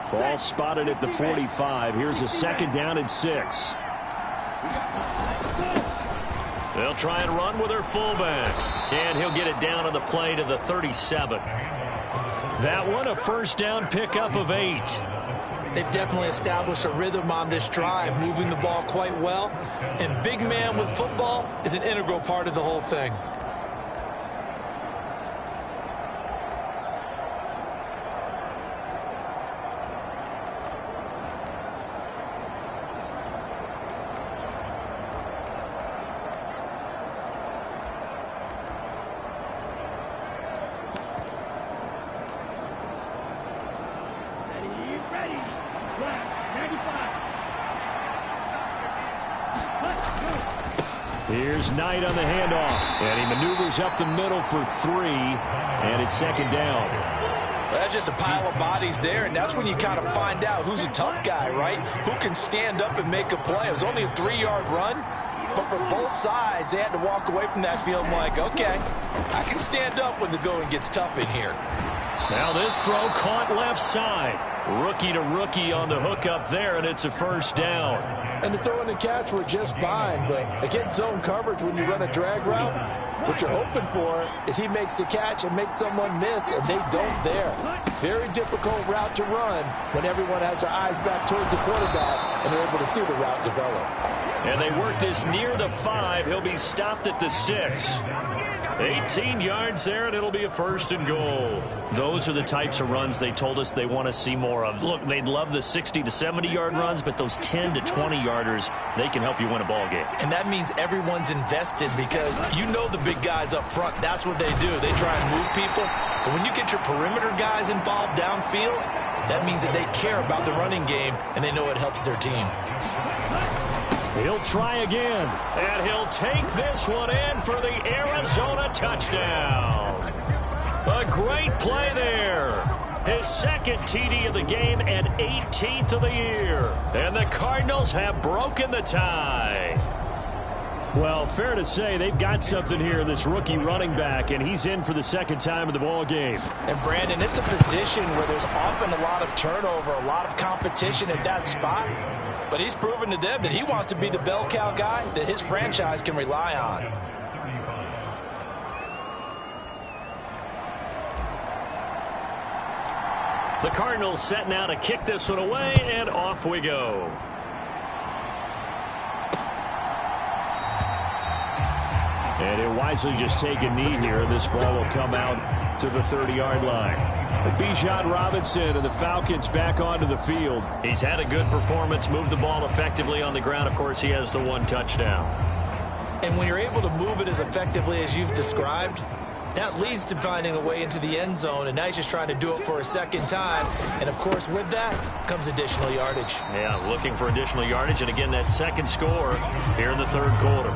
Ball spotted at the 45. Here's a 2nd down and 6. They'll try and run with their fullback. And he'll get it down on the play to the 37. That one a 1st down pickup of 8. They've definitely established a rhythm on this drive, moving the ball quite well. And big man with football is an integral part of the whole thing. Here's Knight on the handoff, and he maneuvers up the middle for 3, and it's second down. Well, that's just a pile of bodies there, and that's when you kind of find out who's a tough guy, right? Who can stand up and make a play. It was only a 3-yard run, but for both sides, they had to walk away from that field like, okay, I can stand up when the going gets tough in here. Now this throw caught left side. Rookie to rookie on the hook up there, and it's a first down. And the throw and the catch were just fine, but against zone coverage when you run a drag route, what you're hoping for is he makes the catch and makes someone miss, and they don't there. Very difficult route to run when everyone has their eyes back towards the quarterback and they're able to see the route develop. And they work this near the 5. He'll be stopped at the 6. 18 yards there, and it'll be a first and goal. Those are the types of runs they told us they want to see more of. Look, they'd love the 60 to 70-yard runs, but those 10 to 20-yarders, they can help you win a ball game. And that means everyone's invested because you know the big guys up front, that's what they do. They try and move people. But when you get your perimeter guys involved downfield, that means that they care about the running game, and they know it helps their team. He'll try again, and he'll take this one in for the Arizona touchdown. A great play there. His second TD of the game and 18th of the year. And the Cardinals have broken the tie. Well, fair to say they've got something here in this rookie running back, and he's in for the second time in the ball game. And, Brandon, it's a position where there's often a lot of turnover, a lot of competition at that spot. But he's proven to them that he wants to be the bell cow guy that his franchise can rely on. The Cardinals set now to kick this one away, and off we go. And he'll wisely just take a knee here. This ball will come out to the 30-yard line. Bijan Robinson and the Falcons back onto the field. He's had a good performance, moved the ball effectively on the ground. Of course, he has the 1 touchdown. And when you're able to move it as effectively as you've described, that leads to finding a way into the end zone, and now he's just trying to do it for a second time. And, of course, with that comes additional yardage. Yeah, looking for additional yardage, and again, that second score here in the third quarter.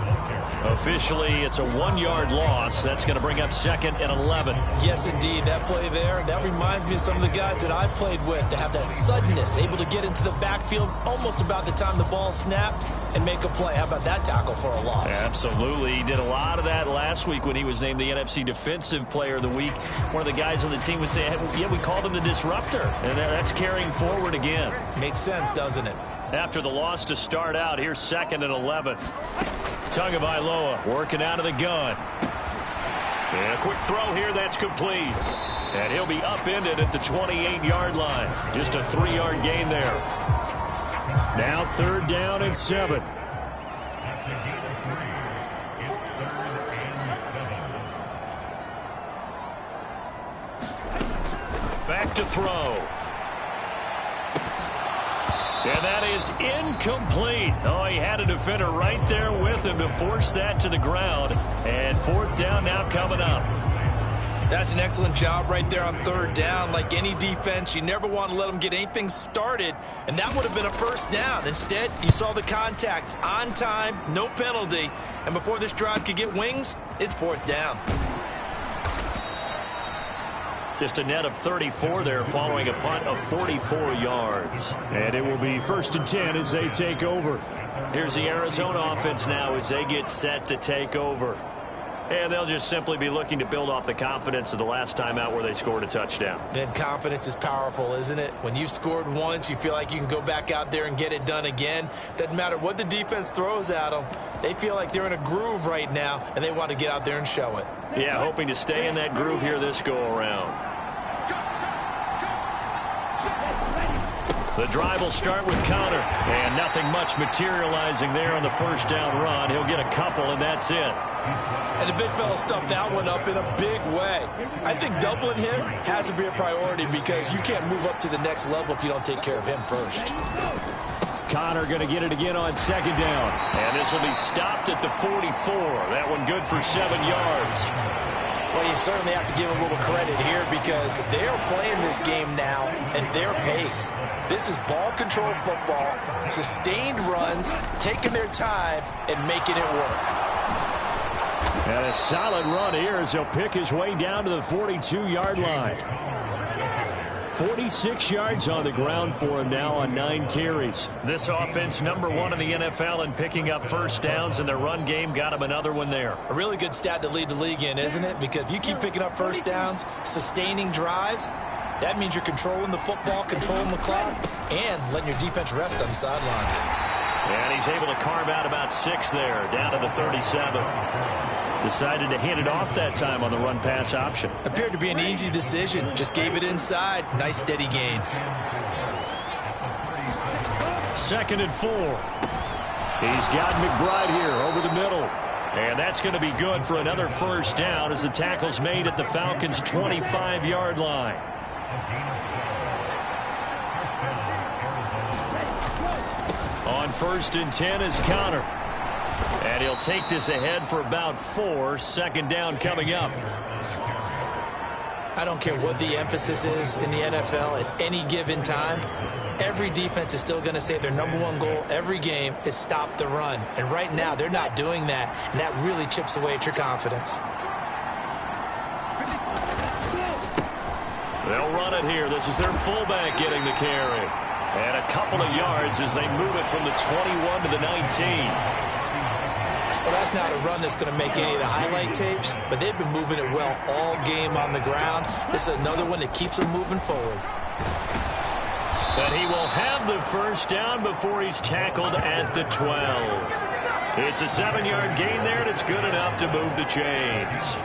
Officially, it's a 1-yard loss. That's going to bring up 2nd and 11. Yes, indeed. That play there, that reminds me of some of the guys that I've played with that have that suddenness, able to get into the backfield almost about the time the ball snapped and make a play. How about that tackle for a loss? Absolutely. He did a lot of that last week when he was named the NFC Defensive Player of the Week. One of the guys on the team was saying, yeah, we called him the disruptor. And that's carrying forward again. Makes sense, doesn't it? After the loss to start out, here's 2nd and 11. Tagovailoa working out of the gun. And a quick throw here, that's complete. And he'll be upended at the 28-yard line. Just a 3-yard gain there. Now 3rd down and 7. Back to throw. And that is incomplete. Oh, he had a defender right there with him to force that to the ground. And 4th down now coming up. That's an excellent job right there on 3rd down. Like any defense, you never want to let them get anything started, and that would have been a 1st down. Instead, you saw the contact on time, no penalty, and before this drive could get wings, it's 4th down. Just a net of 34 there following a punt of 44 yards. And it will be 1st and 10 as they take over. Here's the Arizona offense now as they get set to take over. And they'll just simply be looking to build off the confidence of the last time out where they scored a touchdown. And confidence is powerful, isn't it? When you've scored once, you feel like you can go back out there and get it done again. Doesn't matter what the defense throws at them. They feel like they're in a groove right now, and they want to get out there and show it. Yeah, hoping to stay in that groove here this go-around. The drive will start with Connor, and nothing much materializing there on the 1st down run. He'll get a couple, and that's it. And the big fella stuffed that one up in a big way. I think doubling him has to be a priority because you can't move up to the next level if you don't take care of him first. Connor going to get it again on 2nd down. And this will be stopped at the 44. That one good for 7 yards. Well, you certainly have to give a little credit here because they're playing this game now at their pace. This is ball control football, sustained runs, taking their time, and making it work. And a solid run here as he'll pick his way down to the 42-yard line. 46 yards on the ground for him now on 9 carries. This offense #1 in the NFL in picking up first downs, and their run game got him another one there. A really good stat to lead the league in, isn't it? Because if you keep picking up first downs, sustaining drives, that means you're controlling the football, controlling the clock, and letting your defense rest on the sidelines. And he's able to carve out about 6 there, down to the 37. Decided to hand it off that time on the run-pass option. Appeared to be an easy decision. Just gave it inside. Nice, steady gain. 2nd and 4. He's got McBride here over the middle. And that's going to be good for another first down as the tackle's made at the Falcons' 25-yard line. On 1st and 10 is Connor. And he'll take this ahead for about 4. 2nd down coming up. I don't care what the emphasis is in the NFL at any given time. Every defense is still going to say their #1 goal every game is stop the run. And right now, they're not doing that, and that really chips away at your confidence. They'll run it here. This is their fullback getting the carry. And a couple of yards as they move it from the 21 to the 19. Well, that's not a run that's going to make any of the highlight tapes, but they've been moving it well all game on the ground. This is another one that keeps them moving forward. But he will have the first down before he's tackled at the 12. It's a 7-yard gain there, and it's good enough to move the chains.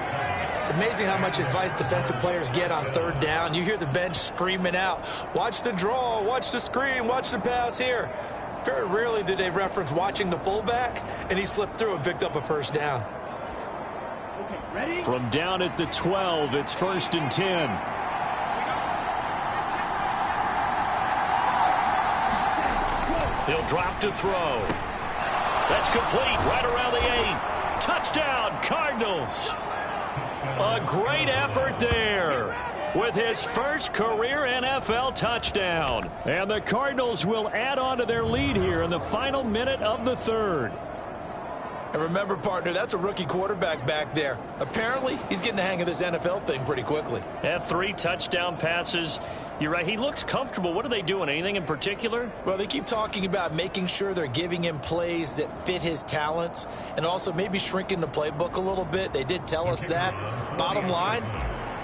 It's amazing how much advice defensive players get on 3rd down. You hear the bench screaming out, watch the draw, watch the screen, watch the pass here. Very rarely do they reference watching the fullback, and he slipped through and picked up a first down. From down at the 12, it's 1st and 10. He'll drop to throw. That's complete right around the 8. Touchdown, Cardinals. A great effort there with his first career NFL touchdown. And the Cardinals will add on to their lead here in the final minute of the 3rd. And remember, partner, that's a rookie quarterback back there. Apparently, he's getting the hang of this NFL thing pretty quickly. Had 3 touchdown passes. You're right, he looks comfortable. What are they doing? Anything in particular? Well, they keep talking about making sure they're giving him plays that fit his talents and also maybe shrinking the playbook a little bit. They did tell us that. Bottom line,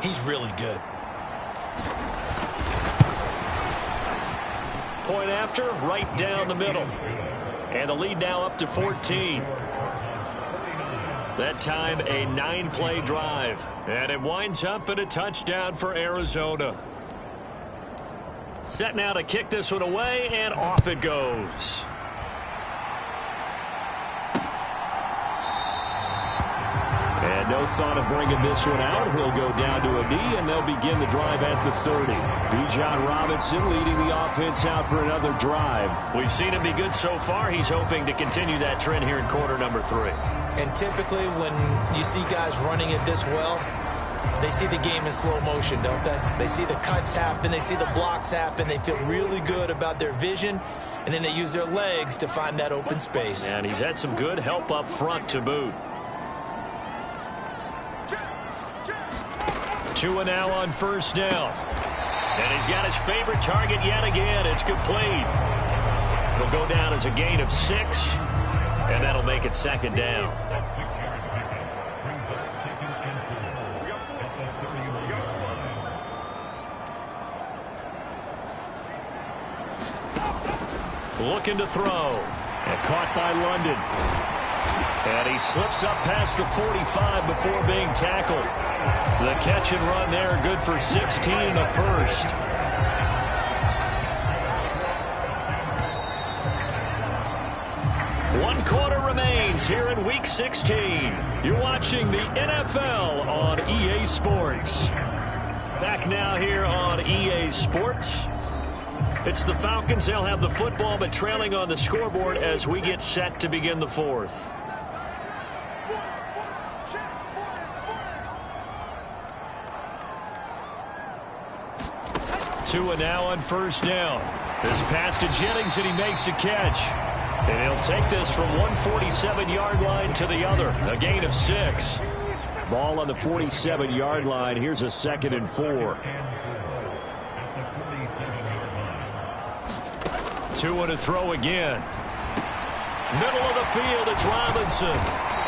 he's really good. Point after, right down the middle. And the lead now up to 14. That time, a 9-play drive. And it winds up in a touchdown for Arizona. Set now to kick this one away, and off it goes. And no thought of bringing this one out. He'll go down to a knee, and they'll begin the drive at the 30. Bijan Robinson leading the offense out for another drive. We've seen him be good so far. He's hoping to continue that trend here in quarter number 3. And typically when you see guys running it this well, they see the game in slow motion, don't they? They see the cuts happen. They see the blocks happen. They feel really good about their vision, and then they use their legs to find that open space. And he's had some good help up front to boot. 2 now on 1st down. And he's got his favorite target yet again. It's complete. He'll go down as a gain of 6, and that'll make it 2nd down. Looking to throw. And caught by London. And he slips up past the 45 before being tackled. The catch and run there, good for 16 in the first. One quarter remains here in Week 16. You're watching the NFL on EA Sports. Back now here on EA Sports. It's the Falcons. They'll have the football, but trailing on the scoreboard as we get set to begin the 4th. Tua now on 1st down. This pass to Jennings, and he makes a catch. And he'll take this from 147-yard line to the other. A gain of 6. Ball on the 47-yard line. Here's a 2nd and 4. 2 to throw again. Middle of the field, it's Robinson.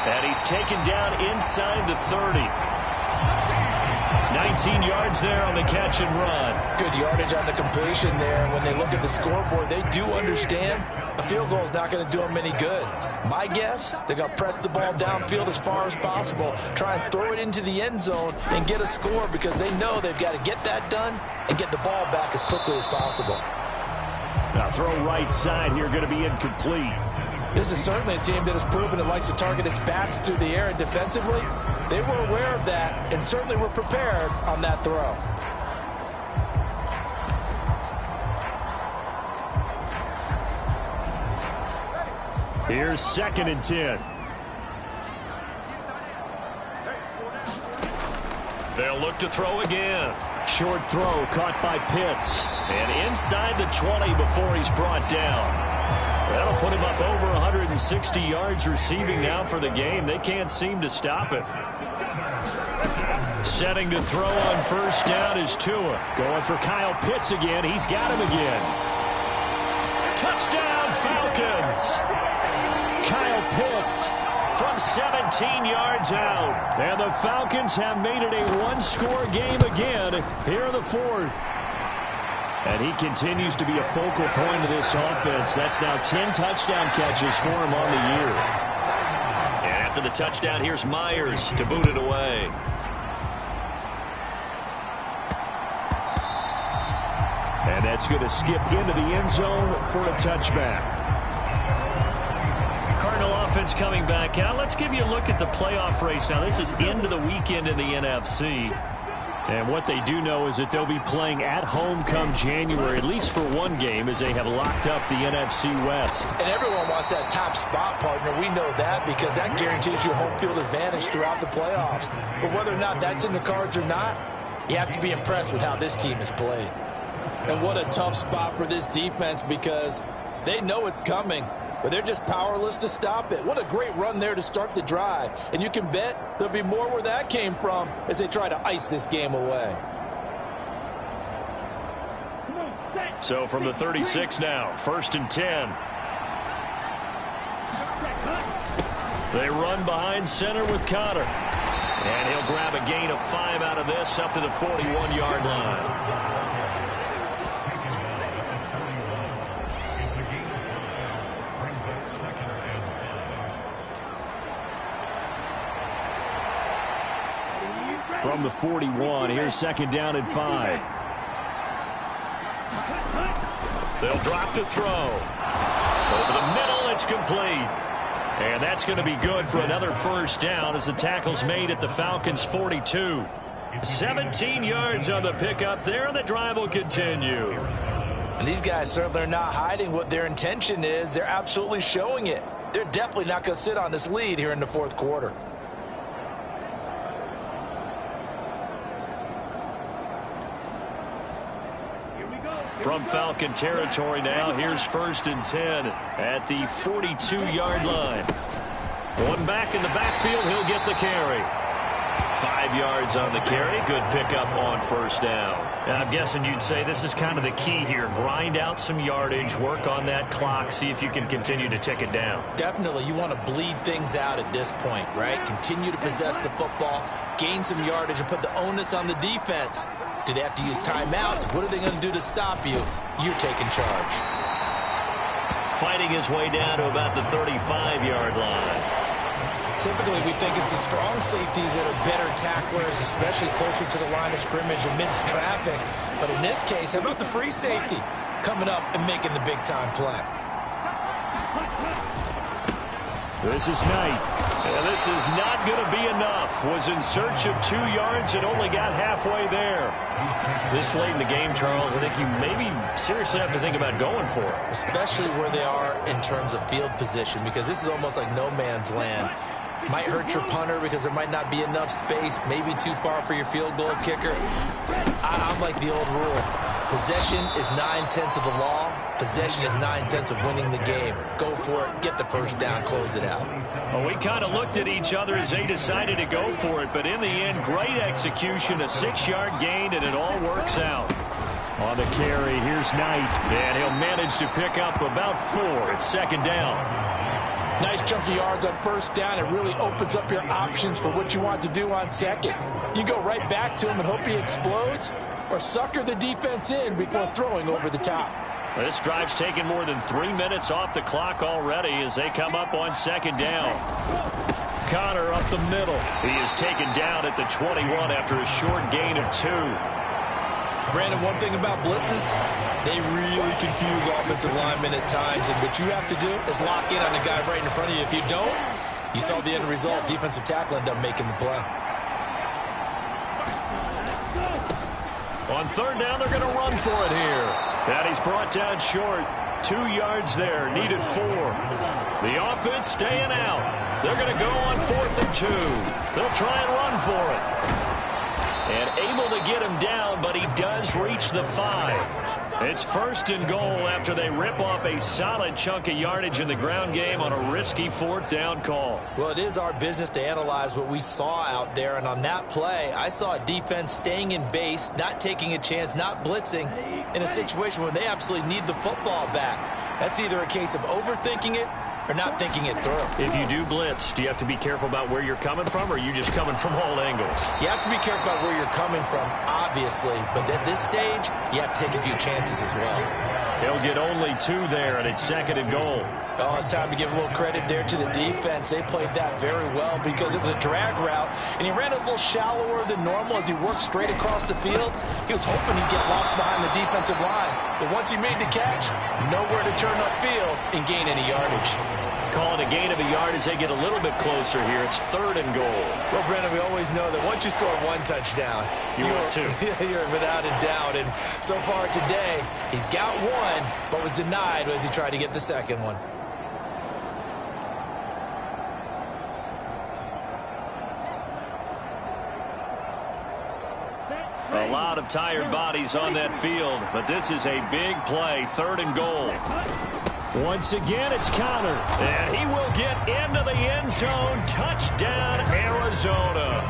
And he's taken down inside the 30. 19 yards there on the catch and run. Good yardage on the completion there. When they look at the scoreboard, they do understand a field goal is not going to do them any good. My guess, they're going to press the ball downfield as far as possible, try and throw it into the end zone and get a score because they know they've got to get that done and get the ball back as quickly as possible. Now throw right side here, going to be incomplete. This is certainly a team that has proven it likes to target its backs through the air, and defensively, they were aware of that and certainly were prepared on that throw. Here's 2nd and 10. They'll look to throw again. Short throw caught by Pitts. And inside the 20 before he's brought down. That'll put him up over 160 yards receiving now for the game. They can't seem to stop it. Setting to throw on first down is Tua. Going for Kyle Pitts again. He's got him again. Touchdown, Falcons. Kyle Pitts from 17 yards out. And the Falcons have made it a one-score game again here in the 4th. And he continues to be a focal point of this offense. That's now 10 touchdown catches for him on the year. And after the touchdown, here's Myers to boot it away. And that's going to skip into the end zone for a touchback. Cardinal offense coming back out. Let's give you a look at the playoff race now. This is into the weekend in the NFC. And what they do know is that they'll be playing at home come January, at least for one game, as they have locked up the NFC West. And everyone wants that top spot, partner. We know that because that guarantees you home field advantage throughout the playoffs. But whether or not that's in the cards or not, you have to be impressed with how this team has played. And what a tough spot for this defense because they know it's coming, but they're just powerless to stop it. What a great run there to start the drive. And you can bet there'll be more where that came from as they try to ice this game away. So from the 36 now, 1st and 10. They run behind center with Connor. And he'll grab a gain of 5 out of this up to the 41-yard line. From the 41, here's 2nd down and 5. They'll drop to throw. Over the middle, it's complete. And that's going to be good for another first down as the tackle's made at the Falcons' 42. 17 yards on the pickup there, and the drive will continue. And these guys certainly are not hiding what their intention is. They're absolutely showing it. They're definitely not going to sit on this lead here in the 4th quarter. From Falcon territory now, here's 1st and 10 at the 42-yard line. One back in the backfield, he'll get the carry. 5 yards on the carry. Good pickup on first down. And I'm guessing you'd say this is kind of the key here. Grind out some yardage, work on that clock, see if you can continue to tick it down. Definitely. You want to bleed things out at this point, right? Continue to possess the football, gain some yardage, and put the onus on the defense. Do they have to use timeouts? What are they going to do to stop you? You're taking charge. Fighting his way down to about the 35-yard line. Typically, we think it's the strong safeties that are better tacklers, especially closer to the line of scrimmage amidst traffic. But in this case, how about the free safety coming up and making the big-time play? This is Knight. And this is not going to be enough. Was in search of 2 yards and only got halfway there. This late in the game, Charles, I think you maybe seriously have to think about going for it. Especially where they are in terms of field position, because this is almost like no man's land. Might hurt your punter because there might not be enough space, maybe too far for your field goal kicker. I'm like the old rule. Possession is 9/10 of the law. Possession is 9/10 of winning the game. Go for it, get the first down, close it out. Well, we kind of looked at each other as they decided to go for it, but in the end, great execution, a 6-yard gain, and it all works out. On the carry, here's Knight, and he'll manage to pick up about 4. It's second down. Nice chunky yards on first down. It really opens up your options for what you want to do on second. You go right back to him and hope he explodes, or sucker the defense in before throwing over the top. This drive's taken more than 3 minutes off the clock already as they come up on second down. Connor up the middle. He is taken down at the 21 after a short gain of 2. Brandon, one thing about blitzes, they really confuse offensive linemen at times, and what you have to do is lock in on the guy right in front of you. If you don't, you saw the end result. Defensive tackle ended up making the play. On third down, they're going to run for it here. That he's brought down short. 2 yards there, needed 4. The offense staying out. They're going to go on 4th and 2. They'll try and run for it. And able to get him down, but he does reach the 5. It's 1st and goal after they rip off a solid chunk of yardage in the ground game on a risky 4th down call. Well, it is our business to analyze what we saw out there, and on that play, I saw a defense staying in base, not taking a chance, not blitzing, in a situation where they absolutely need the football back. That's either a case of overthinking it or not thinking it through. If you do blitz, do you have to be careful about where you're coming from, or are you just coming from all angles? You have to be careful about where you're coming from, obviously, but at this stage, you have to take a few chances as well. He'll get only 2 there, and it's 2nd and goal. Oh, it's time to give a little credit there to the defense. They played that very well because it was a drag route, and he ran a little shallower than normal as he worked straight across the field. He was hoping he'd get lost behind the defensive line, but once he made the catch, nowhere to turn upfield and gain any yardage. Calling a gain of a yard as they get a little bit closer here. It's 3rd and goal. Well, Brendan, we always know that once you score 1 touchdown, you're 2. You're without a doubt. And so far today, he's got 1, but was denied as he tried to get the second one. A lot of tired bodies on that field, but this is a big play. 3rd and goal. Once again, it's Connor, and he will get into the end zone. Touchdown, Arizona.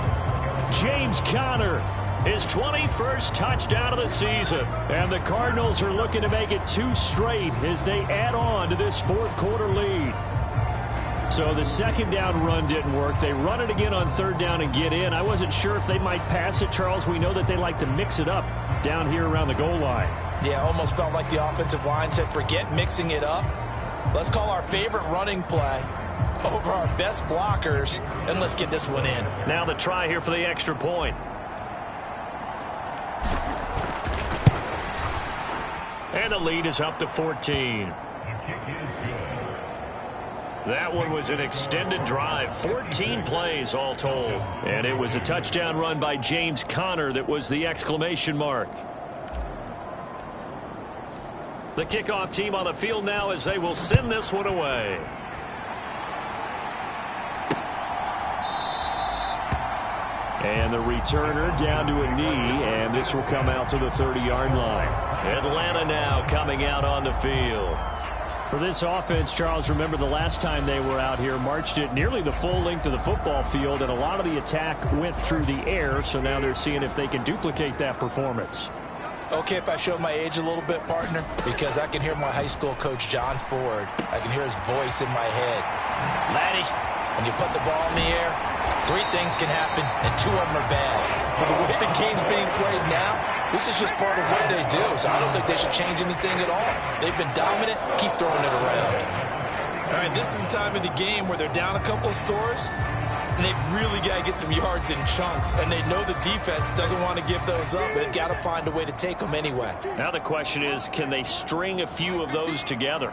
James Conner, his 21st touchdown of the season. And the Cardinals are looking to make it 2 straight as they add on to this 4th quarter lead. So the 2nd down run didn't work. They run it again on 3rd down and get in. I wasn't sure if they might pass it, Charles. We know that they like to mix it up down here around the goal line. Yeah, almost felt like the offensive line said, forget mixing it up. Let's call our favorite running play over our best blockers, and let's get this one in. Now the try here for the extra point. And the lead is up to 14. That one was an extended drive, 14 plays all told. And it was a touchdown run by James Conner that was the exclamation mark. The kickoff team on the field now as they will send this one away. And the returner down to a knee, and this will come out to the 30-yard line. Atlanta now coming out on the field. For this offense, Charles, remember the last time they were out here, marched it nearly the full length of the football field, and a lot of the attack went through the air, so now they're seeing if they can duplicate that performance. Okay, if I show my age a little bit, partner, because I can hear my high school coach, John Ford. I can hear his voice in my head. Laddie, when you put the ball in the air, 3 things can happen, and 2 of them are bad. But the way the game's being played now, this is just part of what they do, so I don't think they should change anything at all. They've been dominant. Keep throwing it around. All right, this is the time of the game where they're down a couple of scores, and they've really got to get some yards in chunks, and they know the defense doesn't want to give those up. They've got to find a way to take them anyway. Now the question is, can they string a few of those together?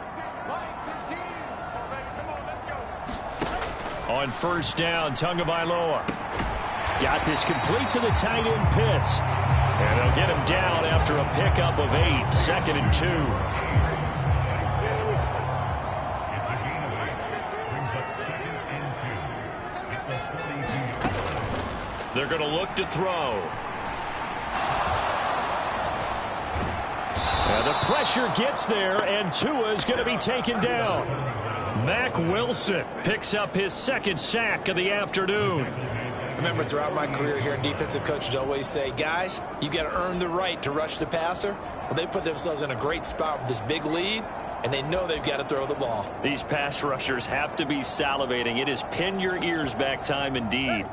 On 1st down, Tagovailoa got this complete to the tight end Pitts. And they'll get him down after a pickup of 8, 2nd and 2. They're going to look to throw. And the Pressure gets there, and Tua's going to be taken down. Mack Wilson picks up his second sack of the afternoon. Remember, throughout my career here, defensive coaches always say, guys, you got to earn the right to rush the passer. Well, they put themselves in a great spot with this big lead, and they know they've got to throw the ball. These pass rushers have to be salivating. It is pin your ears back time indeed.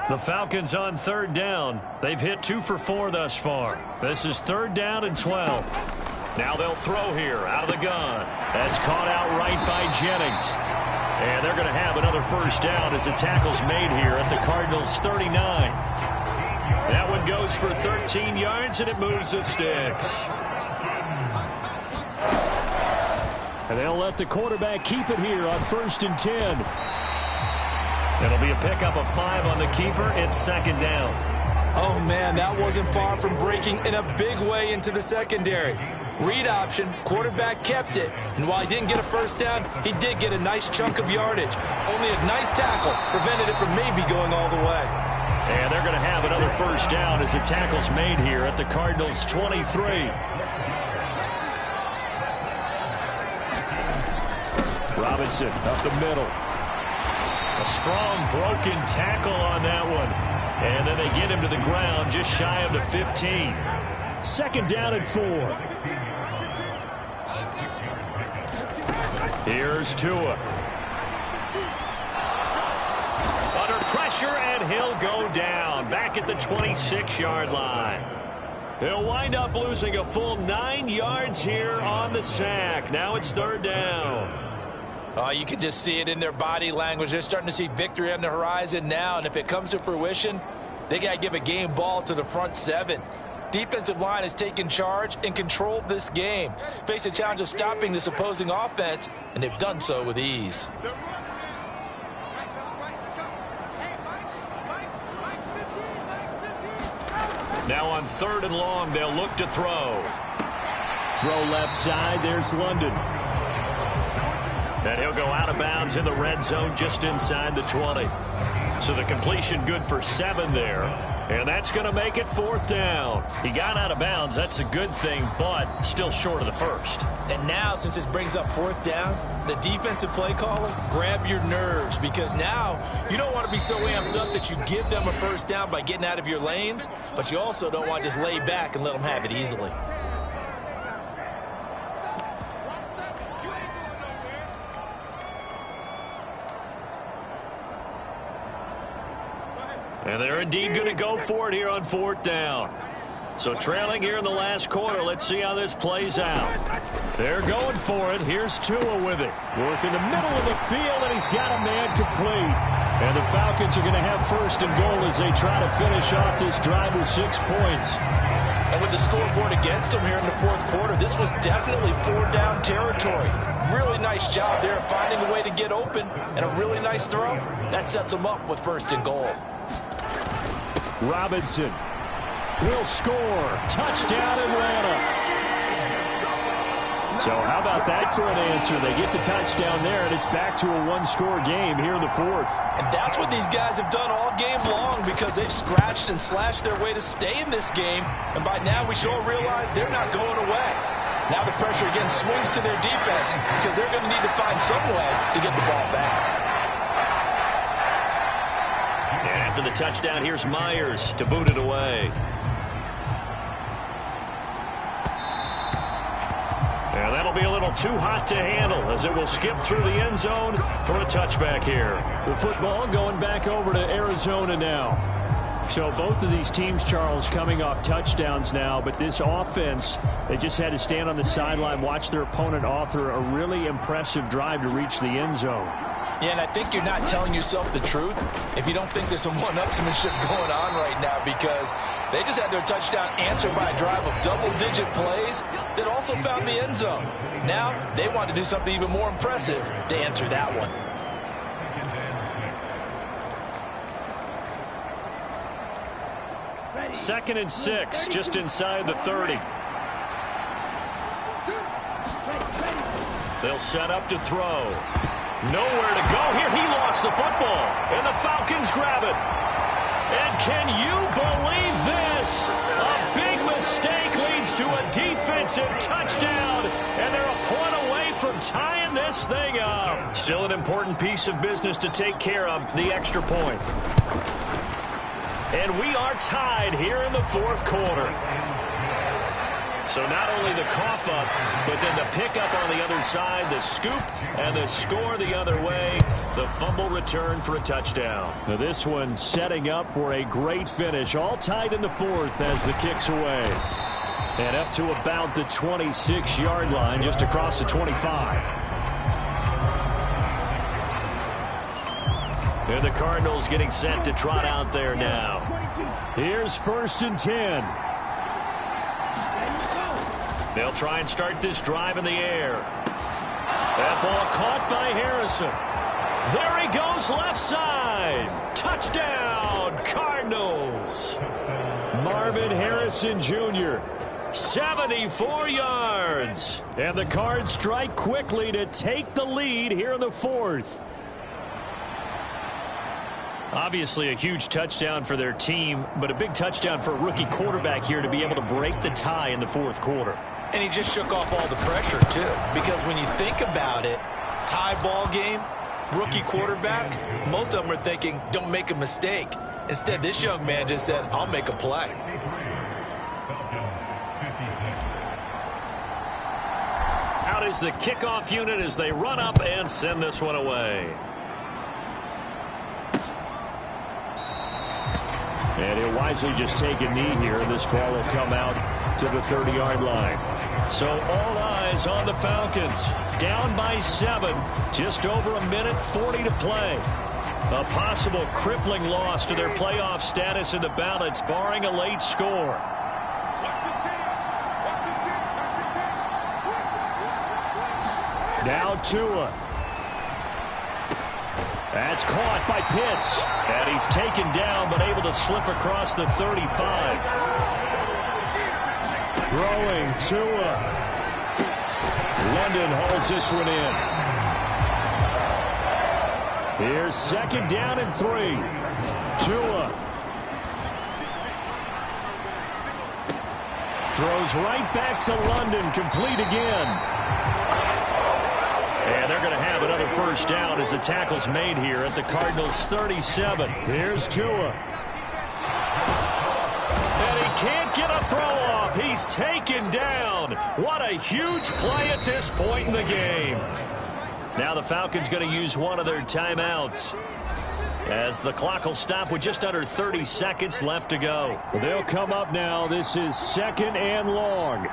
The Falcons on third down. They've hit 2 for 4 thus far. This is 3rd down and 12. Now they'll throw here out of the gun. That's caught out right by Jennings. And they're going to have another first down as the tackle's made here at the Cardinals' 39. That one goes for 13 yards, and it moves the sticks. And they'll let the quarterback keep it here on 1st and 10. It'll be a pickup of 5 on the keeper. It's 2nd down. Oh, man, that wasn't far from breaking in a big way into the secondary. Read option, quarterback kept it, and while he didn't get a first down, he did get a nice chunk of yardage. Only a nice tackle prevented it from maybe going all the way. And they're going to have another first down as the tackle's made here at the Cardinals' 23. Robinson up the middle. A strong broken tackle on that one. And then they get him to the ground just shy of the 15. 2nd down and 4. Here's Tua. Under pressure, and he'll go down. Back at the 26-yard line. He'll wind up losing a full 9 yards here on the sack. Now it's 3rd down. Oh, you can just see it in their body language. They're starting to see victory on the horizon now, and if it comes to fruition, they got to give a game ball to the front 7. Defensive line has taken charge and controlled this game. Face a challenge of stopping this opposing offense, and they've done so with ease. Now on 3rd and long, they'll look to throw. Throw left side, there's London. And he'll go out of bounds in the red zone just inside the 20. So the completion good for 7 there. And that's going to make it 4th down. He got out of bounds. That's a good thing, but still short of the first. And now, since this brings up 4th down, the defensive play caller, grab your nerves, because now you don't want to be so amped up that you give them a first down by getting out of your lanes, but you also don't want to just lay back and let them have it easily. And they're indeed going to go for it here on 4th down. So trailing here in the last quarter. Let's see how this plays out. They're going for it. Here's Tua with it. Working the middle of the field, and he's got a man complete. And the Falcons are going to have 1st and goal as they try to finish off this drive with 6 points. And with the scoreboard against them here in the 4th quarter, this was definitely 4-down territory. Really nice job there finding a way to get open, and a really nice throw. That sets them up with 1st and goal. Robinson will score. Touchdown, Atlanta. So how about that for an answer? They get the touchdown there, and it's back to a 1-score game here in the 4th. And that's what these guys have done all game long, because they've scratched and slashed their way to stay in this game. And by now we should all realize they're not going away. Now the pressure again swings to their defense, because they're going to need to find some way to get the ball back. And after the touchdown, here's Myers to boot it away. And that'll be a little too hot to handle as it will skip through the end zone for a touchback here. The football going back over to Arizona now. So both of these teams, Charles, coming off touchdowns now, but this offense, they just had to stand on the sideline, watch their opponent author a really impressive drive to reach the end zone. Yeah, and I think you're not telling yourself the truth if you don't think there's some one-upsmanship going on right now, because they just had their touchdown answered by a drive of double-digit plays that also found the end zone. Now they want to do something even more impressive to answer that one. Second and 6, just inside the 30. They'll set up to throw. Nowhere to go here. He lost the football, and the Falcons grab it. And can you believe this? A big mistake leads to a defensive touchdown. this thing up. Still an important piece of business to take care of, the extra point. And we are tied here in the fourth quarter. So not only the cough up, but then the pickup on the other side, the scoop, and the score the other way. The fumble return for a touchdown. Now this one setting up for a great finish. All tied in the fourth as the kick's away. And up to about the 26-yard line, just across the 25. And the Cardinals getting set to trot out there now. Here's 1st and 10. They'll try and start this drive in the air. That ball caught by Harrison. There he goes left side. Touchdown, Cardinals. Marvin Harrison Jr., 74 yards. And the Cards strike quickly to take the lead here in the fourth. Obviously a huge touchdown for their team, but a big touchdown for a rookie quarterback here to be able to break the tie in the fourth quarter. And he just shook off all the pressure, too. Because when you think about it, tie ball game, rookie quarterback, most of them are thinking, don't make a mistake. Instead, this young man just said, I'll make a play. Out is the kickoff unit as they run up and send this one away. And he'll wisely just take a knee here. This ball will come out to the 30-yard line. So all eyes on the Falcons. Down by 7. Just over a minute 40 to play. A possible crippling loss to their playoff status in the balance, barring a late score. Now Tua. That's caught by Pitts. And he's taken down, but able to slip across the 35. Throwing Tua. London hauls this one in. Here's 2nd down and 3. Tua. Throws right back to London, complete again. And they're going to have another 1st down as the tackle's made here at the Cardinals' 37. Here's Tua. And he can't get a throw off. He's taken down. What a huge play at this point in the game. Now the Falcons going to use one of their timeouts as the clock will stop with just under 30 seconds left to go. They'll come up now. This is 2nd and long.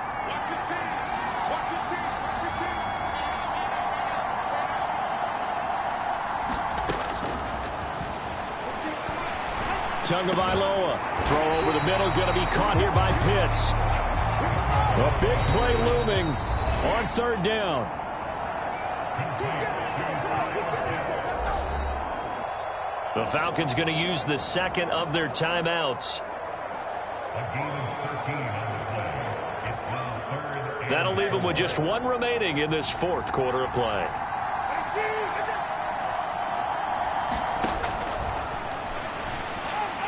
Tagovailoa. Throw over the middle. Going to be caught here by Pitts. A big play looming on 3rd down. The Falcons going to use the 2nd of their timeouts. That'll leave them with just 1 remaining in this 4th quarter of play.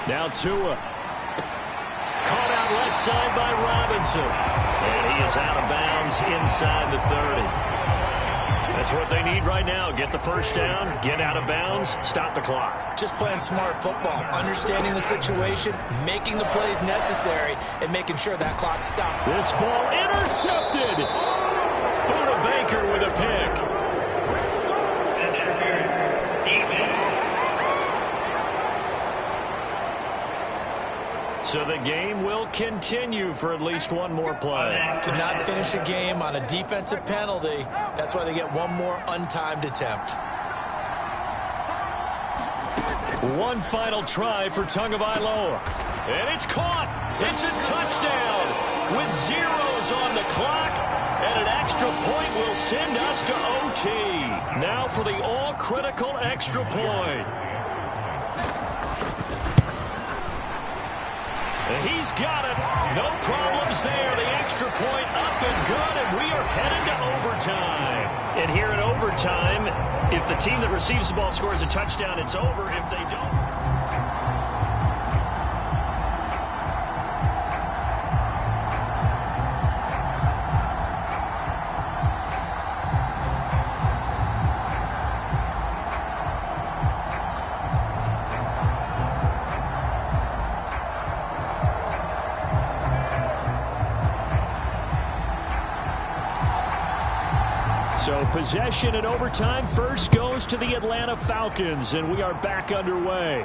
Now Tua. Caught out left side by Robinson. And he is out of bounds inside the 30. That's what they need right now. Get the 1st down, get out of bounds, stop the clock. Just playing smart football, understanding the situation, making the plays necessary, and making sure that clock stopped. This ball intercepted. Buda Baker with a pick. So the game will continue for at least 1 more play. To not finish a game on a defensive penalty, that's why they get 1 more untimed attempt. 1 final try for Tagovailoa. And it's caught. It's a touchdown with zeros on the clock. And an extra point will send us to OT. Now for the all-critical extra point. And he's got it. No problems there. The extra point up and good, and we are headed to overtime. And here in overtime, if the team that receives the ball scores a touchdown, it's over. If they don't... So possession in overtime first goes to the Atlanta Falcons, and we are back underway.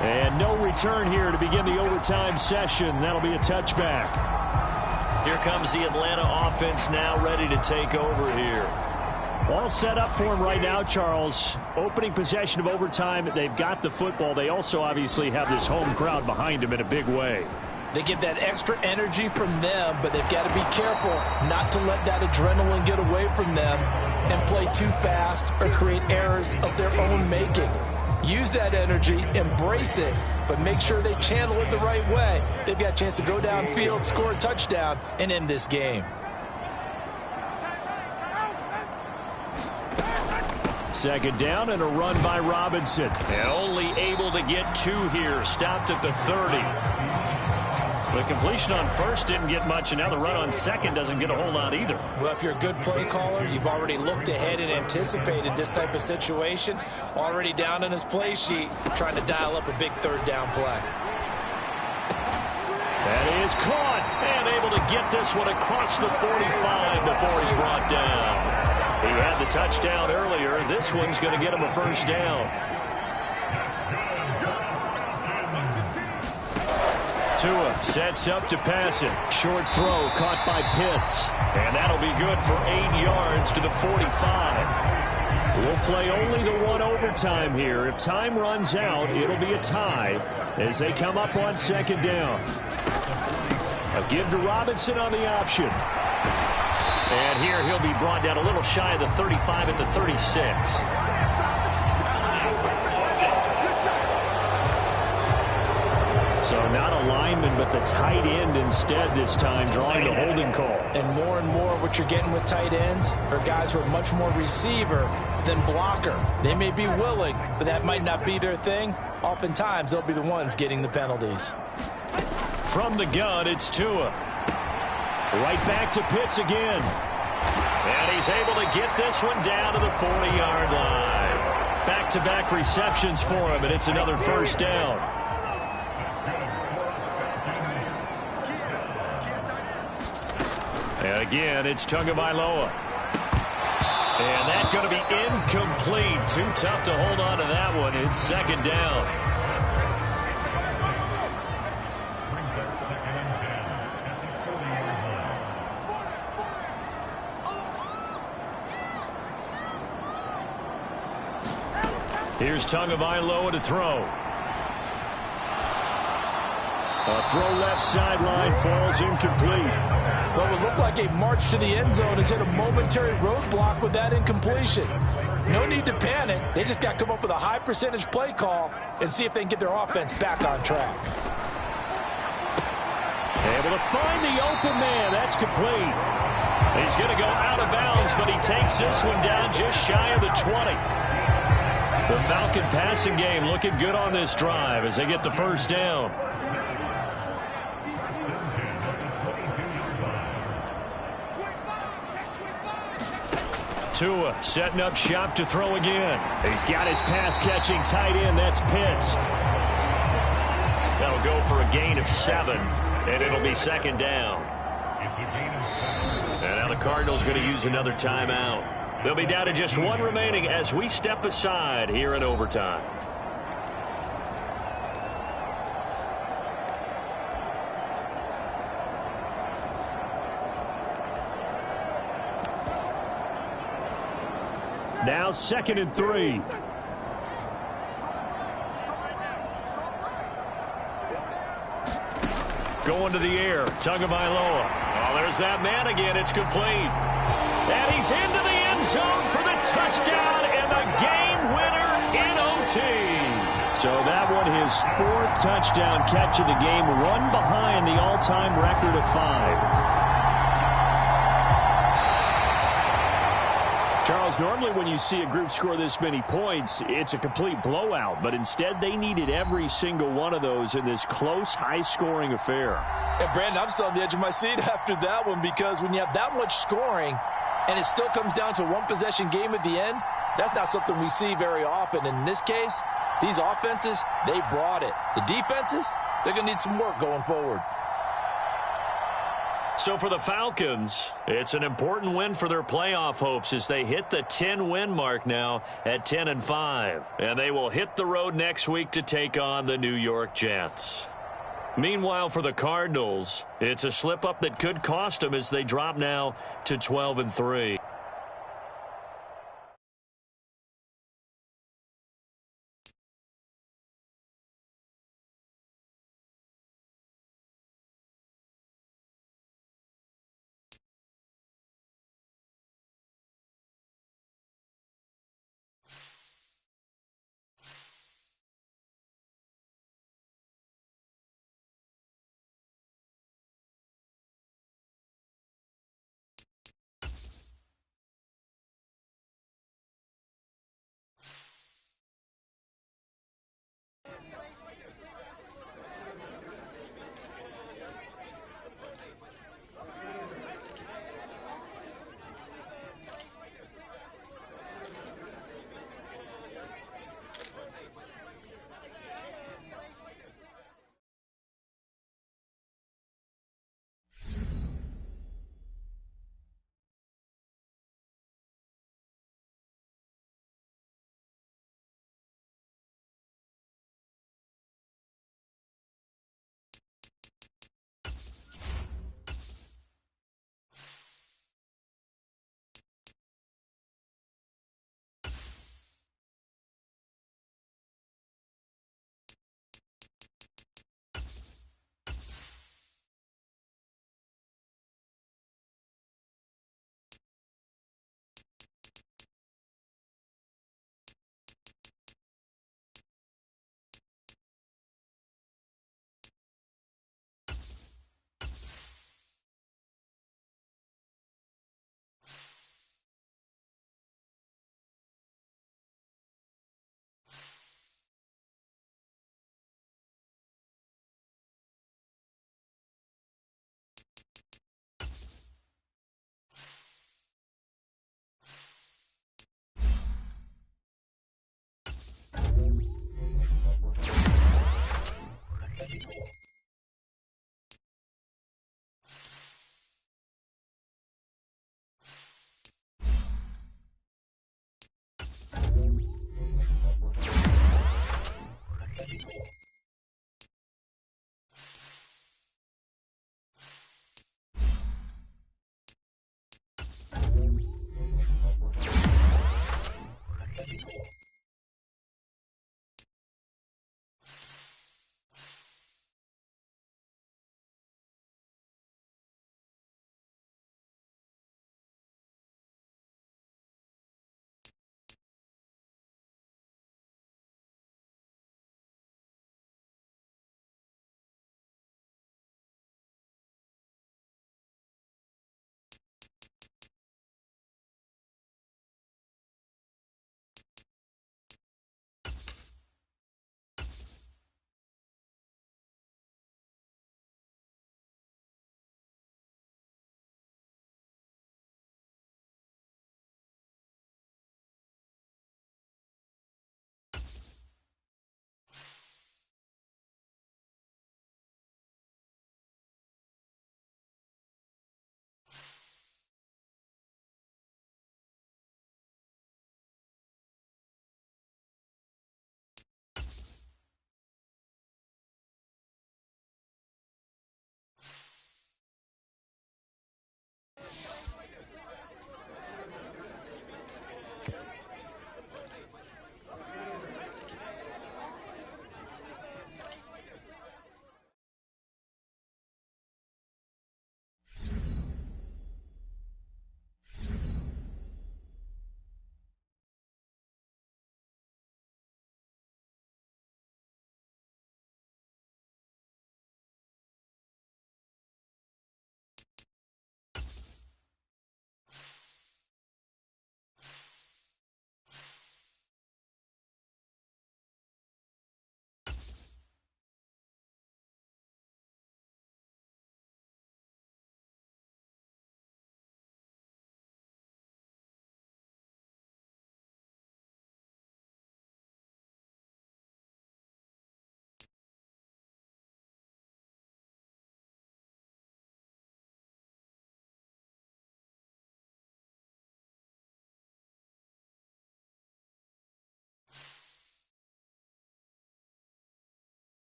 And no return here to begin the overtime session. That'll be a touchback. Here comes the Atlanta offense now ready to take over here. All set up for him right now, Charles. Opening possession of overtime, they've got the football. They also obviously have this home crowd behind them in a big way. They get that extra energy from them, but they've got to be careful not to let that adrenaline get away from them and play too fast or create errors of their own making. Use that energy, embrace it, but make sure they channel it the right way. They've got a chance to go downfield, score a touchdown, and end this game. Second down and a run by Robinson. And only able to get 2 here. Stopped at the 30. The completion on first didn't get much, and now the run on second doesn't get a whole lot either. Well, if you're a good play caller, you've already looked ahead and anticipated this type of situation. Already down in his play sheet, trying to dial up a big third down play. That is caught, and able to get this one across the 45 before he's brought down. He had the touchdown earlier. This one's going to get him a first down. Tua sets up to pass it. Short throw caught by Pitts. And that'll be good for 8 yards to the 45. We'll play only the one overtime here. If time runs out, it'll be a tie as they come up on second down. A give to Robinson on the option. And here he'll be brought down a little shy of the 35 at the 36. So not a lineman, but the tight end instead this time, drawing the holding call. And more what you're getting with tight ends are guys who are much more receiver than blocker. They may be willing, but that might not be their thing. Oftentimes, they'll be the ones getting the penalties. From the gun, it's Tua. Right back to Pitts again. And he's able to get this one down to the 40-yard line. Back-to-back receptions for him, and it's another first down. And again, it's Tagovailoa. And that's going to be incomplete. Too tough to hold on to that one. It's second down. Here's Tagovailoa to throw. A throw left sideline falls incomplete. What would look like a march to the end zone has hit a momentary roadblock with that incompletion. No need to panic. They just got to come up with a high percentage play call and see if they can get their offense back on track. Able to find the open man. That's complete. He's going to go out of bounds, but he takes this one down just shy of the 20. The Falcon passing game looking good on this drive as they get the first down. Tua setting up shop to throw again. He's got his pass-catching tight end. That's Pitts. That'll go for a gain of 7, and it'll be second down. And now the Cardinals going to use another timeout. They'll be down to just 1 remaining as we step aside here in overtime. Now 2nd and 3. Going to the air. Tagovailoa. Oh, there's that man again. It's complete. And he's into the end zone for the touchdown and the game winner in OT. So that one, his 4th touchdown catch of the game, one behind the all-time record of 5. Charles, normally when you see a group score this many points, it's a complete blowout. But instead, they needed every single one of those in this close, high-scoring affair. And, Brandon, I'm still on the edge of my seat after that one because when you have that much scoring and it still comes down to a one-possession game at the end, that's not something we see very often. And in this case, these offenses, they brought it. The defenses, they're going to need some work going forward. So for the Falcons, it's an important win for their playoff hopes as they hit the 10-win mark now at 10-5. And they will hit the road next week to take on the New York Jets. Meanwhile, for the Cardinals, it's a slip-up that could cost them as they drop now to 12-3.